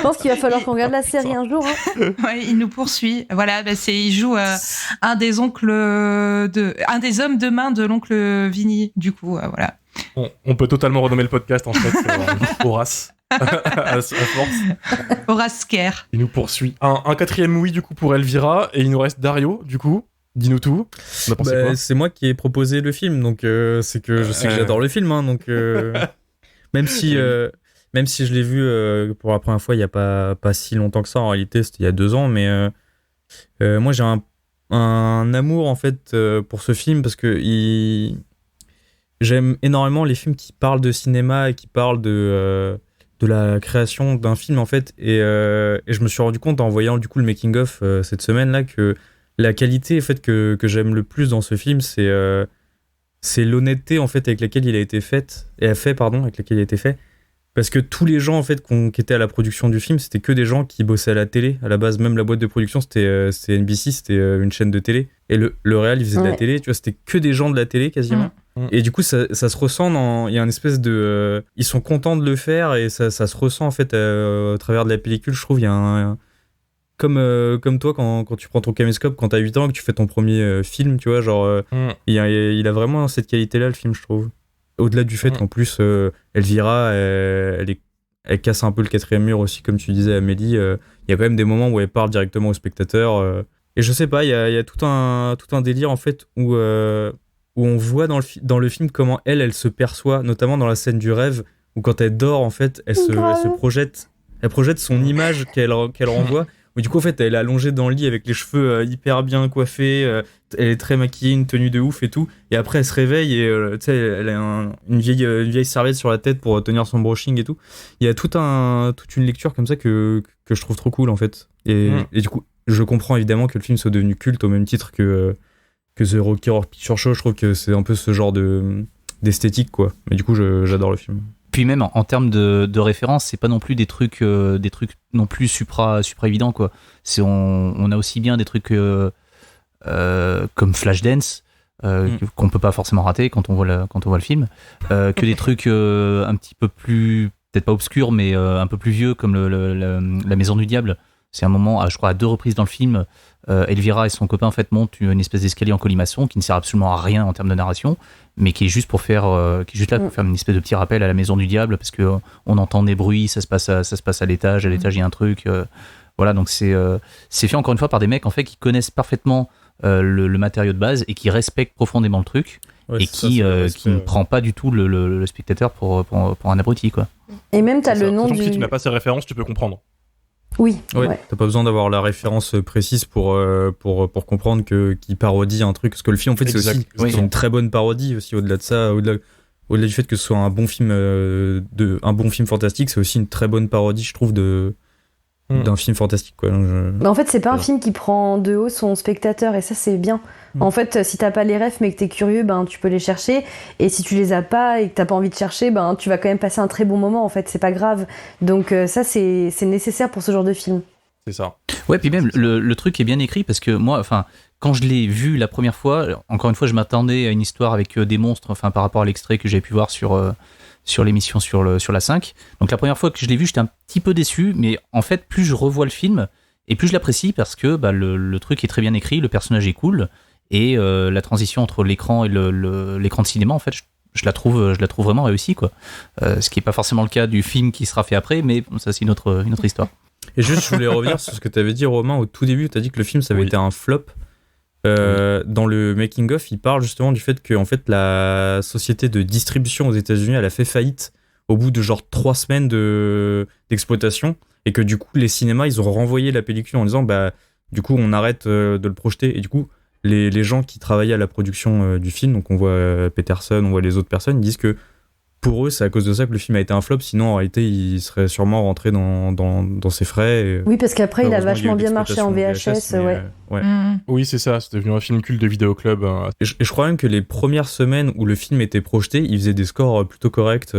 pense qu'il va falloir qu'on regarde la série un jour. Ouais, il nous poursuit. Voilà, il joue un des hommes de main de l'oncle Vinny. Du coup, voilà. On peut totalement renommer le podcast en fait Horace. à force. Horace Scare. Il nous poursuit. Un quatrième oui du coup pour Elvira et il nous reste Dario du coup. Dis-nous tout. C'est moi qui ai proposé le film, donc c'est que je sais que j'adore le film, hein, donc même si je l'ai vu pour la première fois il y a pas si longtemps que ça, en réalité c'était il y a 2 ans, mais moi j'ai un amour en fait pour ce film parce que j'aime énormément les films qui parlent de cinéma et qui parlent de la création d'un film en fait, et je me suis rendu compte en voyant du coup le making of cette semaine là que la qualité en fait que j'aime le plus dans ce film c'est l'honnêteté en fait avec laquelle il a été fait, parce que tous les gens en fait qui étaient à la production du film, c'était que des gens qui bossaient à la télé à la base. Même la boîte de production c'était NBC, c'était une chaîne de télé, et le réal il faisait de la télé, tu vois, c'était que des gens de la télé quasiment. Et du coup ça se ressent il y a une espèce de ils sont contents de le faire et ça se ressent en fait à travers de la pellicule. Je trouve il y a comme toi quand tu prends ton caméscope quand t'as 8 ans que tu fais ton premier film, tu vois, genre il a vraiment cette qualité là le film, je trouve, au-delà du fait qu'en plus Elvira elle casse un peu le 4e mur aussi, comme tu disais Amélie. Il y a quand même des moments où elle parle directement au spectateur et je sais pas, il y a tout un délire en fait où on voit dans le film comment elle se perçoit, notamment dans la scène du rêve où quand elle dort en fait elle projette son image qu'elle renvoie. Mais du coup, en fait, elle est allongée dans le lit avec les cheveux hyper bien coiffés, elle est très maquillée, une tenue de ouf et tout. Et après, elle se réveille et tu sais, elle a une vieille serviette sur la tête pour tenir son brushing et tout. Il y a toute une lecture comme ça que je trouve trop cool en fait. Et du coup, je comprends évidemment que le film soit devenu culte au même titre que The Rocky Horror Picture Show. Je trouve que c'est un peu ce genre d'esthétique, quoi. Mais du coup, j'adore le film. Puis même en termes de référence, c'est pas non plus des trucs non plus supra évidents, quoi. On a aussi bien des trucs comme Flashdance qu'on peut pas forcément rater quand on voit le film, que des trucs un petit peu plus, peut-être pas obscurs, mais un peu plus vieux, comme la Maison du Diable. C'est un moment, je crois à 2 reprises dans le film, Elvira et son copain en fait montent une espèce d'escalier en colimaçon qui ne sert absolument à rien en termes de narration, mais qui est juste pour faire, qui est juste là pour faire une espèce de petit rappel à la Maison du Diable, parce que on entend des bruits, ça se passe à l'étage, il y a un truc, voilà, donc c'est fait encore une fois par des mecs en fait qui connaissent parfaitement le matériau de base et qui respectent profondément le truc. Ouais, et qui ne prend pas du tout le spectateur pour un abruti, quoi. Et même t'as le nom du... Si tu n'as pas ces références, tu peux comprendre. Oui. Ouais. T'as pas besoin d'avoir la référence précise pour comprendre qu'il parodie un truc. Parce que le film, en fait, c'est une très bonne parodie aussi. Au-delà de ça, au-delà du fait que ce soit un bon film fantastique, c'est aussi une très bonne parodie, je trouve, d'un film fantastique, quoi. En fait, c'est pas un film qui prend de haut son spectateur, et ça, c'est bien. En fait, si t'as pas les refs mais que t'es curieux, tu peux les chercher, et si tu les as pas et que t'as pas envie de chercher, tu vas quand même passer un très bon moment, en fait, c'est pas grave. Donc ça, c'est nécessaire pour ce genre de film. C'est ça. Ouais, puis même, le truc est bien écrit, parce que moi, quand je l'ai vu la première fois, encore une fois, je m'attendais à une histoire avec des monstres, par rapport à l'extrait que j'avais pu voir sur l'émission sur la 5. Donc la première fois que je l'ai vu, j'étais un petit peu déçu, mais en fait, plus je revois le film, et plus je l'apprécie, parce que le truc est très bien écrit, le personnage est cool, et la transition entre l'écran et l'écran de cinéma, en fait, je la trouve vraiment réussie, quoi. Ce qui n'est pas forcément le cas du film qui sera fait après, mais ça, c'est une autre histoire. Et juste, je voulais revenir sur ce que tu avais dit, Romain, au tout début. Tu as dit que le film, ça avait été un flop. Dans le making-of, il parle justement du fait que en fait, la société de distribution aux États-Unis, elle a fait faillite au bout de genre 3 semaines d'exploitation, et que du coup, les cinémas, ils ont renvoyé la pellicule en disant du coup, on arrête de le projeter. Et du coup, les gens qui travaillaient à la production du film, donc on voit Peterson, on voit les autres personnes, ils disent que pour eux, c'est à cause de ça que le film a été un flop, sinon en réalité, il serait sûrement rentré dans ses frais. Oui, parce qu'après, il a vachement bien marché en VHS. Ouais. Oui, c'est ça, c'est devenu un film culte de vidéoclub. Et je crois même que les premières semaines où le film était projeté, il faisait des scores plutôt corrects.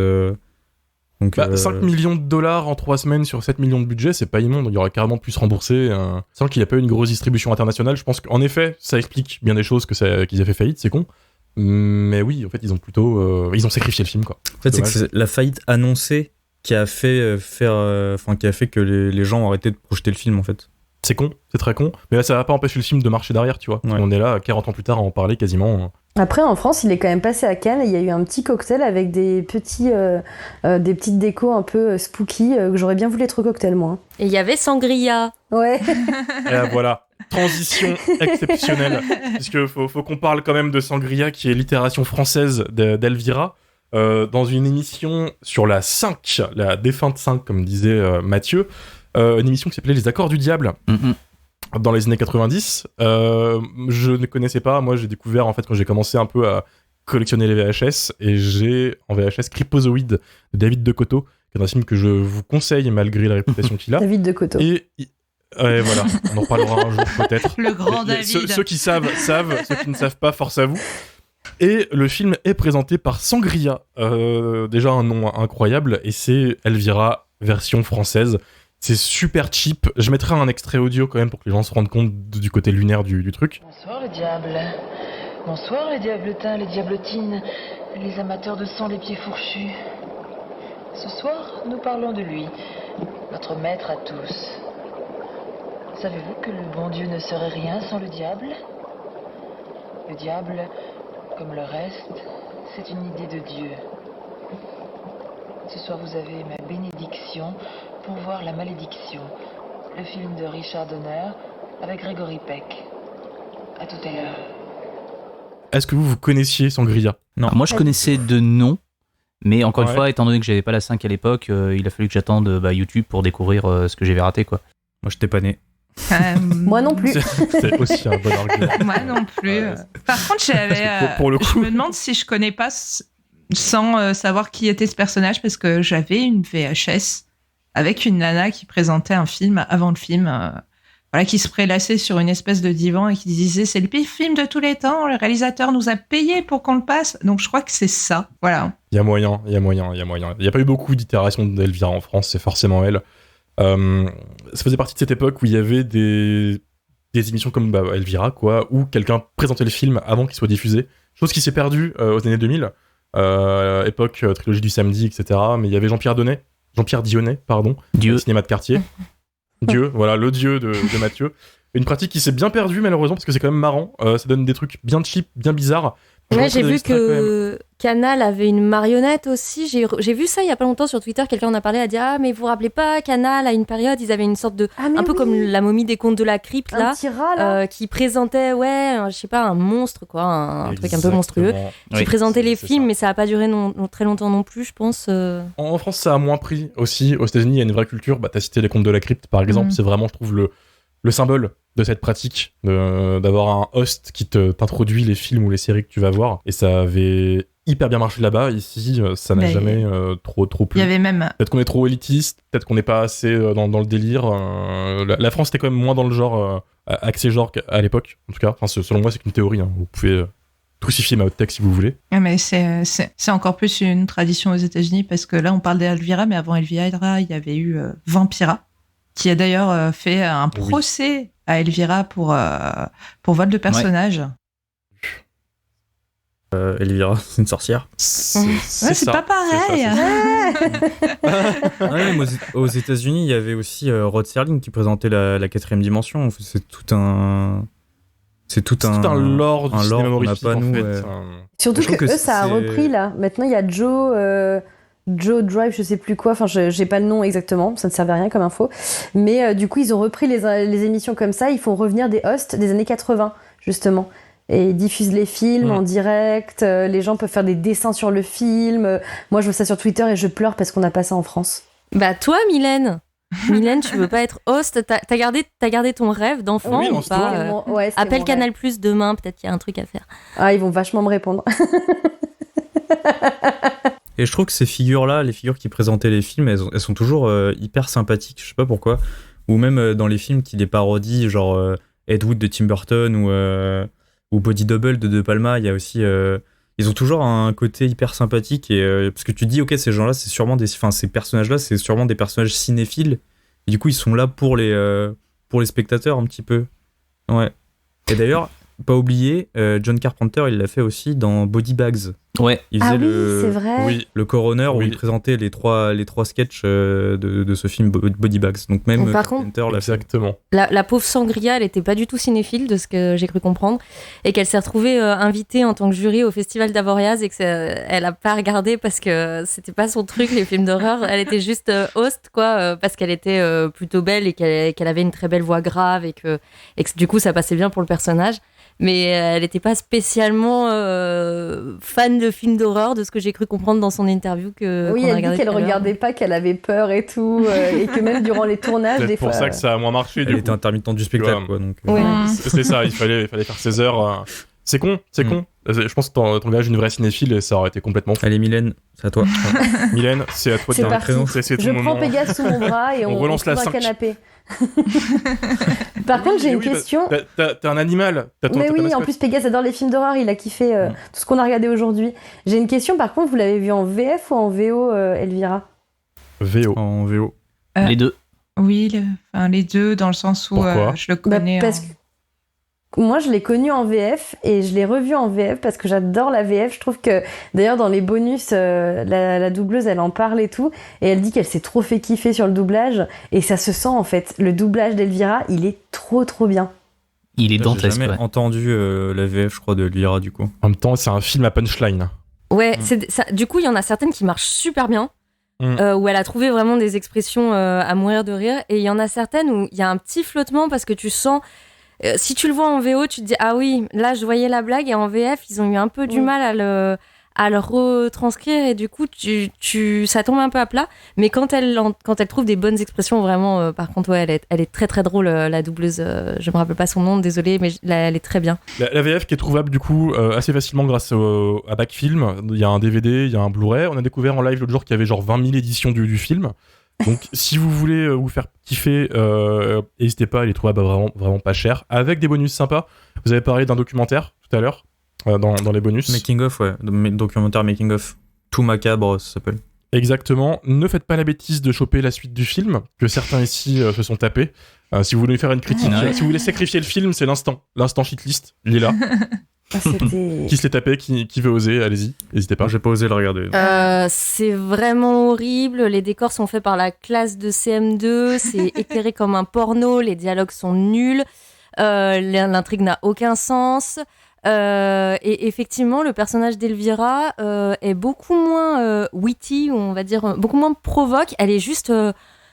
Donc, 5 millions de dollars en 3 semaines sur 7 millions de budget, c'est pas immonde, il y aurait carrément pu se rembourser. Sans qu'il n'y a pas eu une grosse distribution internationale, je pense qu'en effet, ça explique bien des choses qu'ils aient fait faillite, c'est con. Mais oui, en fait, ils ont sacrifié le film, quoi. En fait, c'est la faillite annoncée qui a fait que les gens ont arrêté de projeter le film, en fait. C'est con, c'est très con, mais là, ça va pas empêcher le film de marcher derrière, tu vois. Ouais. On est là, 40 ans plus tard, à en parler quasiment. Après, en France, il est quand même passé à Cannes, et il y a eu un petit cocktail avec des petites décos un peu spooky, que j'aurais bien voulu être au cocktail, moi. Et il y avait Sangria. Ouais. Et là, voilà. Transition exceptionnelle, puisque faut qu'on parle quand même de Sangria, qui est l'itération française d'Elvira, dans une émission sur la 5, la défunte 5, comme disait Mathieu, une émission qui s'appelait Les Accords du Diable, dans les années 90. Je ne connaissais pas, moi j'ai découvert en fait quand j'ai commencé un peu à collectionner les VHS, et j'ai en VHS Cryptozoïde de David Decauto, qui est un film que je vous conseille malgré la réputation qu'il a. David Decauto. Ouais, voilà, on en reparlera un jour peut-être. Le grand David. Ceux qui savent, ceux qui ne savent pas, force à vous. Et le film est présenté par Sangria, déjà un nom incroyable, et c'est Elvira version française. C'est super cheap. Je mettrai un extrait audio quand même pour que les gens se rendent compte du côté lunaire du truc. Bonsoir le diable. Bonsoir les diabletins, les diablotines, les amateurs de sang, les pieds fourchus. Ce soir, nous parlons de lui, notre maître à tous. Savez-vous que le bon Dieu ne serait rien sans le diable ? Le diable, comme le reste, c'est une idée de Dieu. Ce soir, vous avez ma bénédiction pour voir La Malédiction, le film de Richard Donner avec Gregory Peck. À tout à l'heure. Est-ce que vous connaissiez Sangria ? Non. Moi, je connaissais de nom, mais encore une fois, étant donné que j'avais pas la 5 à l'époque, il a fallu que j'attende YouTube pour découvrir ce que j'avais raté, quoi. Moi, j'étais pas né. Moi non plus. C'est aussi un bon argument. Moi non plus. Par contre, pour le coup, je me demande si je connais pas sans savoir qui était ce personnage, parce que j'avais une VHS avec une nana qui présentait un film avant le film. qui se prélassait sur une espèce de divan et qui disait c'est le pire film de tous les temps, le réalisateur nous a payé pour qu'on le passe. Donc je crois que c'est ça. Voilà. Il y a moyen. Il n'y a pas eu beaucoup d'itérations d'Elvira en France, c'est forcément elle. Ça faisait partie de cette époque où il y avait des émissions comme Elvira, quoi, où quelqu'un présentait le film avant qu'il soit diffusé. Chose qui s'est perdue aux années 2000, époque trilogie du samedi, etc. Mais il y avait Jean-Pierre Dionnet, Dieu. Cinéma de quartier. Dieu, voilà, le dieu de Mathieu. Une pratique qui s'est bien perdue malheureusement parce que c'est quand même marrant. Ça donne des trucs bien cheap, bien bizarres. Ouais, j'ai vu que Canal avait une marionnette aussi. J'ai vu ça il y a pas longtemps sur Twitter. Quelqu'un en a parlé, a dit ah mais vous vous rappelez pas Canal à une période ils avaient une sorte de un peu comme la momie des contes de la crypte là, petit rat, là. qui présentait je sais pas un monstre quoi, un truc un peu monstrueux qui présentait les films mais ça a pas duré très longtemps non plus je pense. En France ça a moins pris aussi. Aux États-Unis il y a une vraie culture. T'as cité les contes de la crypte par exemple. C'est vraiment je trouve le symbole de cette pratique d'avoir un host qui t'introduit les films ou les séries que tu vas voir, et ça avait hyper bien marché là-bas. Ici ça n'a jamais trop plu. Il y avait même peut-être qu'on est trop élitiste, peut-être qu'on n'est pas assez dans le délire. La France était quand même moins dans le genre axé genre à l'époque en tout cas. Enfin, selon moi c'est qu'une théorie, hein. Vous pouvez crucifier ma hot tech si vous voulez. Mais c'est encore plus une tradition aux États-Unis parce que là on parle d'Elvira mais avant Elvira il y avait eu Vampira qui a d'ailleurs fait un procès à Elvira pour vol de personnage. Elvira, c'est une sorcière. C'est pas pareil. Mais aux États-Unis, il y avait aussi Rod Serling qui présentait la quatrième dimension. C'est tout un lore du cinéma horrifique en fait. Surtout que eux, ça a repris là. Maintenant, il y a Joe Drive, je sais plus quoi, enfin j'ai pas le nom exactement, ça ne servait à rien comme info, mais du coup ils ont repris les émissions comme ça, ils font revenir des hosts des années 80 justement, et ils diffusent les films en direct, les gens peuvent faire des dessins sur le film, moi je vois ça sur Twitter et je pleure parce qu'on n'a pas ça en France. Bah toi Mylène, tu veux pas être host, t'as gardé ton rêve d'enfant ou pas appelle Canal Plus demain, peut-être qu'il y a un truc à faire. Ah ils vont vachement me répondre. Et je trouve que ces figures-là, les figures qui présentaient les films, elles sont toujours hyper sympathiques, je sais pas pourquoi. Ou même dans les films qui les parodient, genre Ed Wood de Tim Burton ou Body Double de De Palma, il y a aussi... ils ont toujours un côté hyper sympathique, et parce que tu te dis, ok, ces gens-là, ces personnages-là, c'est sûrement des personnages cinéphiles, et du coup, ils sont là pour les spectateurs, un petit peu. Ouais. Et d'ailleurs, pas oublier, John Carpenter, il l'a fait aussi dans Body Bags. Ouais. Il faisait c'est vrai. le coroner où il présentait les trois sketchs de ce film Body Bags. Donc même par contre, exactement. La pauvre Sangria, elle était pas du tout cinéphile de ce que j'ai cru comprendre, et qu'elle s'est retrouvée invitée en tant que jury au Festival d'Avoriaz et elle a pas regardé parce que c'était pas son truc les films d'horreur. Elle était juste host quoi, parce qu'elle était plutôt belle et qu'elle avait une très belle voix grave et que du coup ça passait bien pour le personnage. Mais elle n'était pas spécialement fan de films d'horreur, de ce que j'ai cru comprendre dans son interview que. Oui, elle dit qu'elle regardait pas, qu'elle avait peur et tout, et que même durant les tournages, des fois. C'est pour ça que ça a moins marché. Elle était intermittente du spectacle, quoi. Donc. C'est ça, il fallait faire ses heures. C'est con. Je pense que t'engages une vraie cinéphile et ça aurait été complètement. Allez, Mylène, c'est à toi. Mylène, c'est à toi de dire un créneau. Je prends Pégase sous mon bras et on relance la trouve un canapé. Par contre, j'ai une question. T'as un animal. Mais oui, en plus, Pégase adore les films d'horreur. Il a kiffé tout ce qu'on a regardé aujourd'hui. J'ai une question. Par contre, vous l'avez vu en VF ou en VO, Elvira ? VO. En VO. Les deux. Oui, les deux, dans le sens où je le connais. Parce que moi, je l'ai connu en VF et je l'ai revu en VF parce que j'adore la VF. Je trouve que, d'ailleurs, dans les bonus, la doubleuse, elle en parle et tout. Et elle dit qu'elle s'est trop fait kiffer sur le doublage. Et ça se sent, en fait. Le doublage d'Elvira, il est trop, trop bien. Il est dantesque. J'ai jamais entendu la VF, je crois, de Elvira, du coup. En même temps, c'est un film à punchline. Ouais, du coup, il y en a certaines qui marchent super bien. Où elle a trouvé vraiment des expressions à mourir de rire. Et il y en a certaines où il y a un petit flottement parce que tu sens... si tu le vois en VO, tu te dis ah oui, là je voyais la blague, et en VF ils ont eu un peu du mal à le retranscrire, et du coup ça tombe un peu à plat. Mais quand elle trouve des bonnes expressions, vraiment, par contre ouais, elle est très très drôle, la doubleuse. Je me rappelle pas son nom, désolée, mais elle est très bien. La VF qui est trouvable du coup assez facilement grâce à Backfilm. Il y a un DVD, il y a un Blu-ray. On a découvert en live l'autre jour qu'il y avait genre 20 000 éditions du film. Donc si vous voulez vous faire kiffer, n'hésitez pas, il est trouvable vraiment, vraiment pas cher, avec des bonus sympas. Vous avez parlé d'un documentaire tout à l'heure, dans les bonus. Making of, ouais. Documentaire Making of. Tout macabre, ça s'appelle. Exactement. Ne faites pas la bêtise de choper la suite du film, que certains ici se sont tapés. Si vous voulez faire une critique, si vous voulez sacrifier le film, c'est l'instant shitlist, il est là. Qui se l'est tapé, qui veut oser, allez-y, n'hésitez pas. J'ai pas osé le regarder. C'est vraiment horrible, les décors sont faits par la classe de CM2, c'est éclairé comme un porno, les dialogues sont nuls, l'intrigue n'a aucun sens. Et effectivement, le personnage d'Elvira est beaucoup moins witty, ou on va dire beaucoup moins provoque. Elle est juste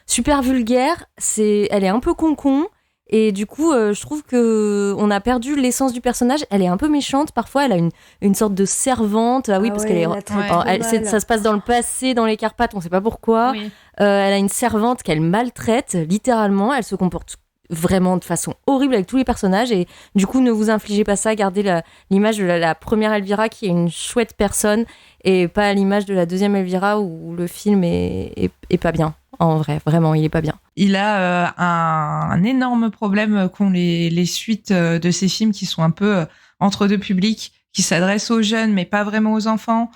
super vulgaire. Elle est un peu con. Et du coup, je trouve que on a perdu l'essence du personnage. Elle est un peu méchante. Parfois, elle a une sorte de servante. Ah oui, parce qu'elle est. Ça se passe dans le passé, dans les Carpates. On ne sait pas pourquoi. Oui. Elle a une servante qu'elle maltraite littéralement. Elle se comporte vraiment de façon horrible avec tous les personnages, et du coup ne vous infligez pas ça, gardez l'image de la première Elvira qui est une chouette personne, et pas l'image de la deuxième Elvira où le film est pas bien. En vrai, vraiment, il est pas bien. Il a un énorme problème qu'ont les suites de ces films qui sont un peu entre deux publics, qui s'adressent aux jeunes mais pas vraiment aux enfants.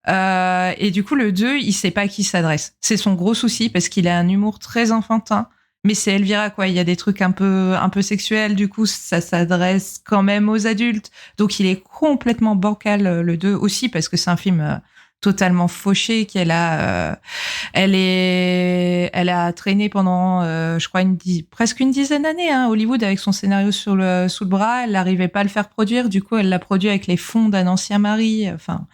Et du coup, le 2, il sait pas à qui il s'adresse. C'est son gros souci, parce qu'il a un humour très enfantin. Mais c'est Elvira, quoi. Il y a des trucs un peu sexuels. Du coup, ça s'adresse quand même aux adultes. Donc, il est complètement bancal, le 2 aussi, parce que c'est un film totalement fauché, qu'elle a, elle a traîné pendant, je crois, presque une dizaine d'années, Hollywood, avec son scénario sous le bras. Elle n'arrivait pas à le faire produire. Du coup, elle l'a produit avec les fonds d'un ancien mari. Enfin,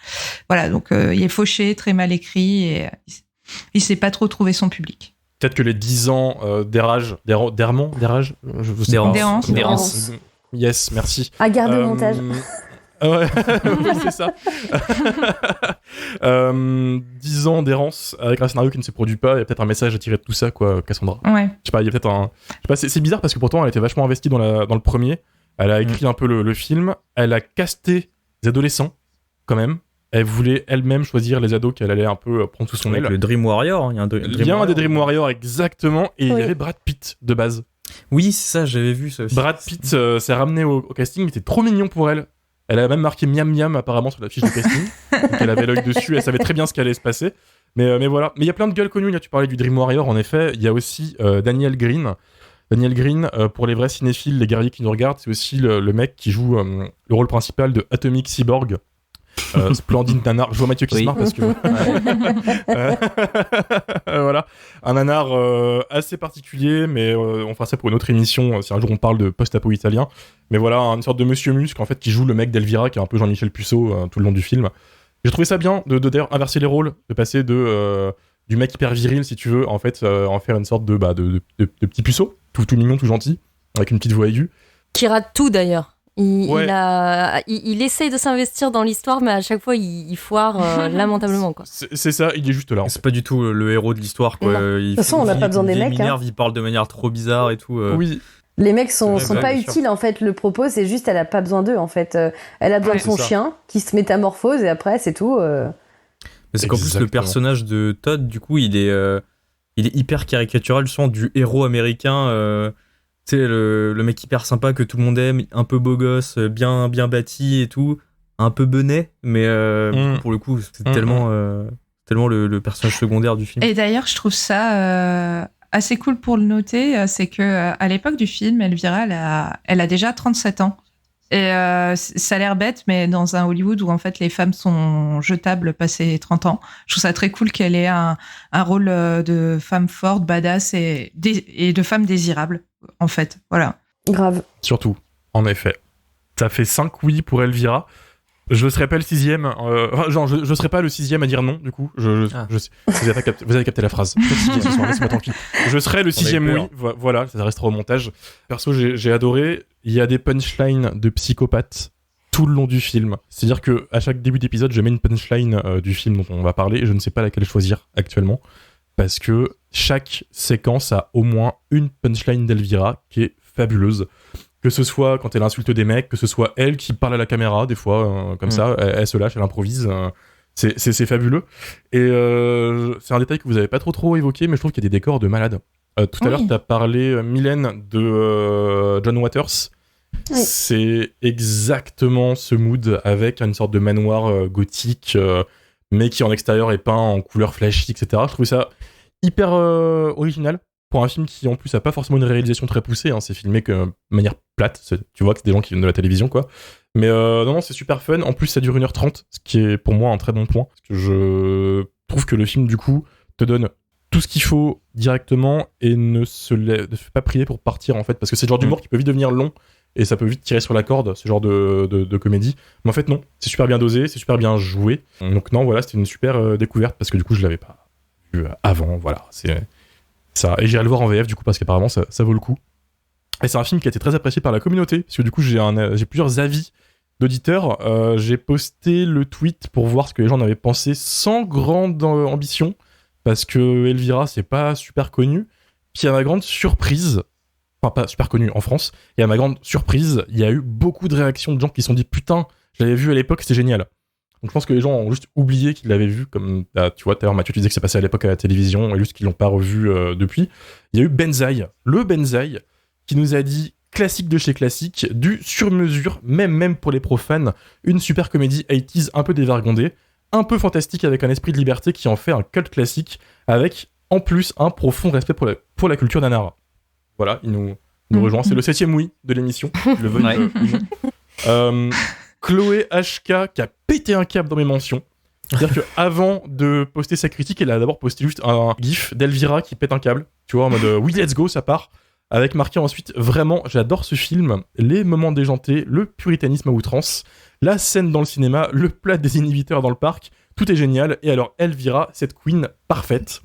voilà. Donc, il est fauché, très mal écrit, et il sait pas trop trouver son public. Peut-être que les 10 ans d'Errance. Yes, merci. À garde de montage. Ouais, oui, c'est ça. 10 ans d'errance avec un scénario qui ne se produit pas, il y a peut-être un message à tirer de tout ça, quoi, Cassandra. Ouais. Je sais pas, il y a peut-être un... Je sais pas, c'est bizarre parce que pourtant elle était vachement investie dans le premier. Elle a écrit un peu le film. Elle a casté des adolescents, quand même. Elle voulait elle-même choisir les ados qu'elle allait un peu prendre sous son aile. Le Dream Warrior, il y a un des Dream Warrior, exactement, et il y avait Brad Pitt de base. Oui, c'est ça, j'avais vu ça aussi. Brad Pitt s'est ramené au casting, il était trop mignon pour elle. Elle a même marqué miam miam apparemment sur la fiche de casting. Donc elle avait l'œil dessus, elle savait très bien ce qui allait se passer. Mais voilà. Mais il y a plein de gueules connues, là tu parlais du Dream Warrior, en effet. Il y a aussi Daniel Green. Daniel Green, pour les vrais cinéphiles, les guerriers qui nous regardent, c'est aussi le mec qui joue le rôle principal de Atomic Cyborg. Splendide nanar. Je vois Mathieu qui se marre parce que voilà, un nanar assez particulier, mais on fera ça pour une autre émission si un jour on parle de post-apo italien. Mais voilà, une sorte de Monsieur Musc en fait qui joue le mec d'Elvira, qui est un peu Jean-Michel Puceau tout le long du film. J'ai trouvé ça bien de d'ailleurs inverser les rôles, de passer du mec hyper viril si tu veux, en fait en faire une sorte de petit puceau, tout mignon, tout gentil, avec une petite voix aiguë. Qui rate tout d'ailleurs. Il essaye de s'investir dans l'histoire, mais à chaque fois, il foire lamentablement, quoi. C'est ça, il est juste là. C'est pas du tout le héros de l'histoire, quoi. De toute façon, on n'a pas besoin des mecs. Il parle de manière trop bizarre et tout. Oui. Les mecs sont pas utiles, en fait. Le propos, c'est juste, elle a pas besoin d'eux, en fait. Elle a besoin de son chien, qui se métamorphose, et après, c'est tout. Mais c'est qu'en plus, le personnage de Todd, du coup, il est hyper caricatural, je sens, du héros américain... Tu sais, le mec hyper sympa que tout le monde aime, un peu beau gosse, bien bâti et tout, un peu benet, mais pour le coup, c'est tellement le personnage secondaire du film. Et d'ailleurs, je trouve ça assez cool pour le noter, c'est que à l'époque du film, Elvira, elle a déjà 37 ans. Et ça a l'air bête, mais dans un Hollywood où en fait les femmes sont jetables passé 30 ans, je trouve ça très cool qu'elle ait un rôle de femme forte, badass et de femme désirable, en fait. Voilà. Grave. Surtout, en effet. Ça fait 5 oui pour Elvira. Je serais pas le 6ème. Je serais pas le 6ème à dire non, du coup. Vous avez capté la phrase. Laissez-moi tranquille. Je serais le 6ème oui. Voilà, ça restera au montage. Perso, j'ai adoré. Il y a des punchlines de psychopathes tout le long du film. C'est-à-dire que à chaque début d'épisode, je mets une punchline du film dont on va parler et je ne sais pas laquelle choisir actuellement. Parce que chaque séquence a au moins une punchline d'Elvira qui est fabuleuse. Que ce soit quand elle insulte des mecs, que ce soit elle qui parle à la caméra, des fois, comme ça, elle se lâche, elle improvise. C'est fabuleux. Et c'est un détail que vous avez pas trop évoqué, mais je trouve qu'il y a des décors de malade. Tout à l'heure, t'as parlé, Mylène, de John Waters. Oui. C'est exactement ce mood avec une sorte de manoir gothique, mais qui en extérieur est peint en couleurs flashy, etc. Je trouve ça hyper original pour un film qui en plus a pas forcément une réalisation très poussée. Hein. C'est filmé de manière plate. Tu vois que c'est des gens qui viennent de la télévision, quoi. Mais non, c'est super fun. En plus, ça dure 1h30, ce qui est pour moi un très bon point. Parce que je trouve que le film, du coup, te donne tout ce qu'il faut directement et ne se fait pas prier pour partir, en fait. Parce que c'est le genre d'humour qui peut vite devenir long et ça peut vite tirer sur la corde, ce genre de comédie. Mais en fait, non. C'est super bien dosé, c'est super bien joué. Donc non, voilà, c'était une super découverte parce que du coup, je l'avais pas vu avant. Voilà, c'est ça. Et j'irai le voir en VF, du coup, parce qu'apparemment, ça vaut le coup. Et c'est un film qui a été très apprécié par la communauté, parce que du coup, j'ai plusieurs avis d'auditeurs. J'ai posté le tweet pour voir ce que les gens en avaient pensé sans grande ambition, parce que Elvira, c'est pas super connu. Puis à ma grande surprise, enfin pas super connu en France, et à ma grande surprise, il y a eu beaucoup de réactions de gens qui se sont dit « Putain, je l'avais vu à l'époque, c'était génial ». Donc je pense que les gens ont juste oublié qu'ils l'avaient vu, comme tu vois, tout à l'heure Mathieu, tu disais que c'est passé à l'époque à la télévision, et juste qu'ils l'ont pas revu depuis. Il y a eu Benzaï, le Benzaï, qui nous a dit classique de chez classique, du sur-mesure, même pour les profanes, une super comédie 80s un peu dévergondée, un peu fantastique avec un esprit de liberté qui en fait un cult classique, avec en plus un profond respect pour la culture d'Anara. Voilà, il nous rejoint, c'est le 7e oui de l'émission, le veuille. Chloé HK qui a pété un câble dans mes mentions. C'est-à-dire qu'avant de poster sa critique, elle a d'abord posté juste un gif d'Elvira qui pète un câble, tu vois, en mode oui, let's go, ça part. Avec marqué ensuite, vraiment, j'adore ce film, les moments déjantés, le puritanisme à outrance, la scène dans le cinéma, le plat des inhibiteurs dans le parc, tout est génial. Et alors, Elvira, cette queen parfaite.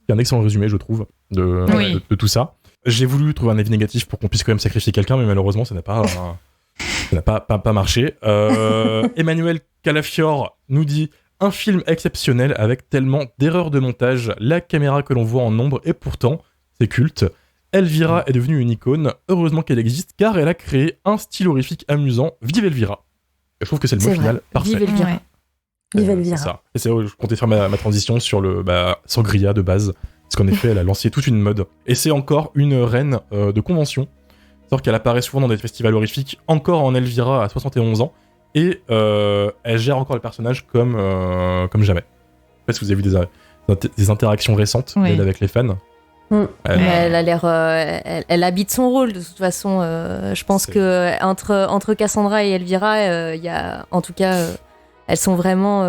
C'est un excellent résumé, je trouve, de tout ça. J'ai voulu trouver un avis négatif pour qu'on puisse quand même sacrifier quelqu'un, mais malheureusement, ça n'a pas marché. Emmanuel Calafiore nous dit un film exceptionnel avec tellement d'erreurs de montage, la caméra que l'on voit en ombre, et pourtant, c'est culte. Elvira est devenue une icône, heureusement qu'elle existe, car elle a créé un style horrifique amusant. Vive Elvira. Et je trouve que c'est le mot final parfait. Vive Elvira. Vive Elvira. C'est ça. Et c'est vrai, je comptais faire ma transition sur le Sangria de base, parce qu'en effet, elle a lancé toute une mode. Et c'est encore une reine de convention. C'est-à-dire qu'elle apparaît souvent dans des festivals horrifiques, encore en Elvira à 71 ans, et elle gère encore le personnage comme jamais. Je sais pas si vous avez vu des interactions récentes d'elle avec les fans. Elle a l'air, elle habite son rôle de toute façon. Je pense que entre Cassandra et Elvira, il y a, en tout cas, elles sont vraiment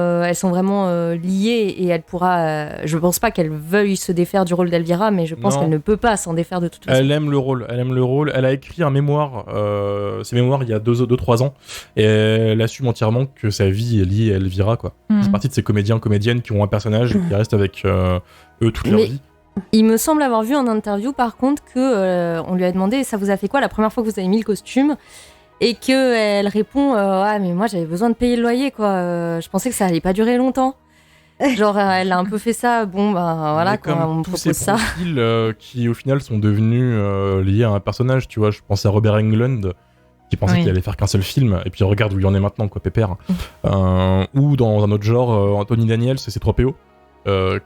liées et elle pourra. Je pense pas qu'elle veuille se défaire du rôle d'Elvira, mais je pense qu'elle ne peut pas s'en défaire de toute façon. Elle aime le rôle. Elle a écrit un mémoire, ses mémoires il y a 2-3 ans, et elle assume entièrement que sa vie est liée à Elvira, quoi. C'est partie de ces comédiens-comédiennes qui ont un personnage qui reste avec eux toute leur vie. Il me semble avoir vu en interview par contre que on lui a demandé ça vous a fait quoi la première fois que vous avez mis le costume, et que elle répond ah mais moi j'avais besoin de payer le loyer quoi, je pensais que ça allait pas durer longtemps. Genre elle a un peu fait ça, bon bah voilà quoi, on me propose ça. Profils qui au final sont devenus liés à un personnage, tu vois, je pense à Robert Englund qui pensait qu'il allait faire qu'un seul film, et puis regarde où il en est maintenant quoi, pépère. Ou dans un autre genre, Anthony Daniels, c'est 3PO.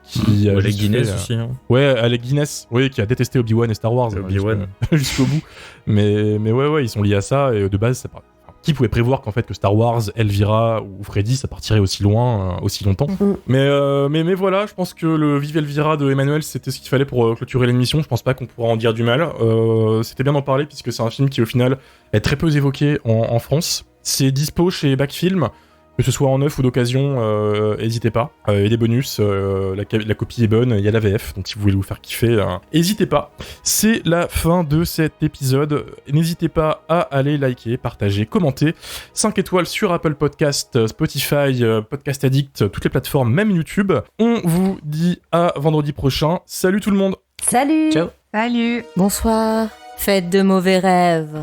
Qui a Alec Guinness aussi. Hein. Ouais, Alec Guinness, qui a détesté Obi-Wan et Star Wars jusqu'au bout. Mais ouais, ils sont liés à ça, et de base, qui pouvait prévoir qu'en fait que Star Wars, Elvira ou Freddy, ça partirait aussi loin, aussi longtemps. Mais voilà, je pense que le Vive Elvira de Emmanuel, c'était ce qu'il fallait pour clôturer l'émission. Je pense pas qu'on pourra en dire du mal. C'était bien d'en parler puisque c'est un film qui au final est très peu évoqué en France. C'est dispo chez Backfilm. Que ce soit en neuf ou d'occasion, n'hésitez pas. Il y a des bonus, la copie est bonne, il y a la VF, donc si vous voulez vous faire kiffer, n'hésitez pas. C'est la fin de cet épisode. N'hésitez pas à aller liker, partager, commenter. 5 étoiles sur Apple Podcast, Spotify, Podcast Addict, toutes les plateformes, même YouTube. On vous dit à vendredi prochain. Salut tout le monde. Salut. Ciao. Salut. Bonsoir. Faites de mauvais rêves.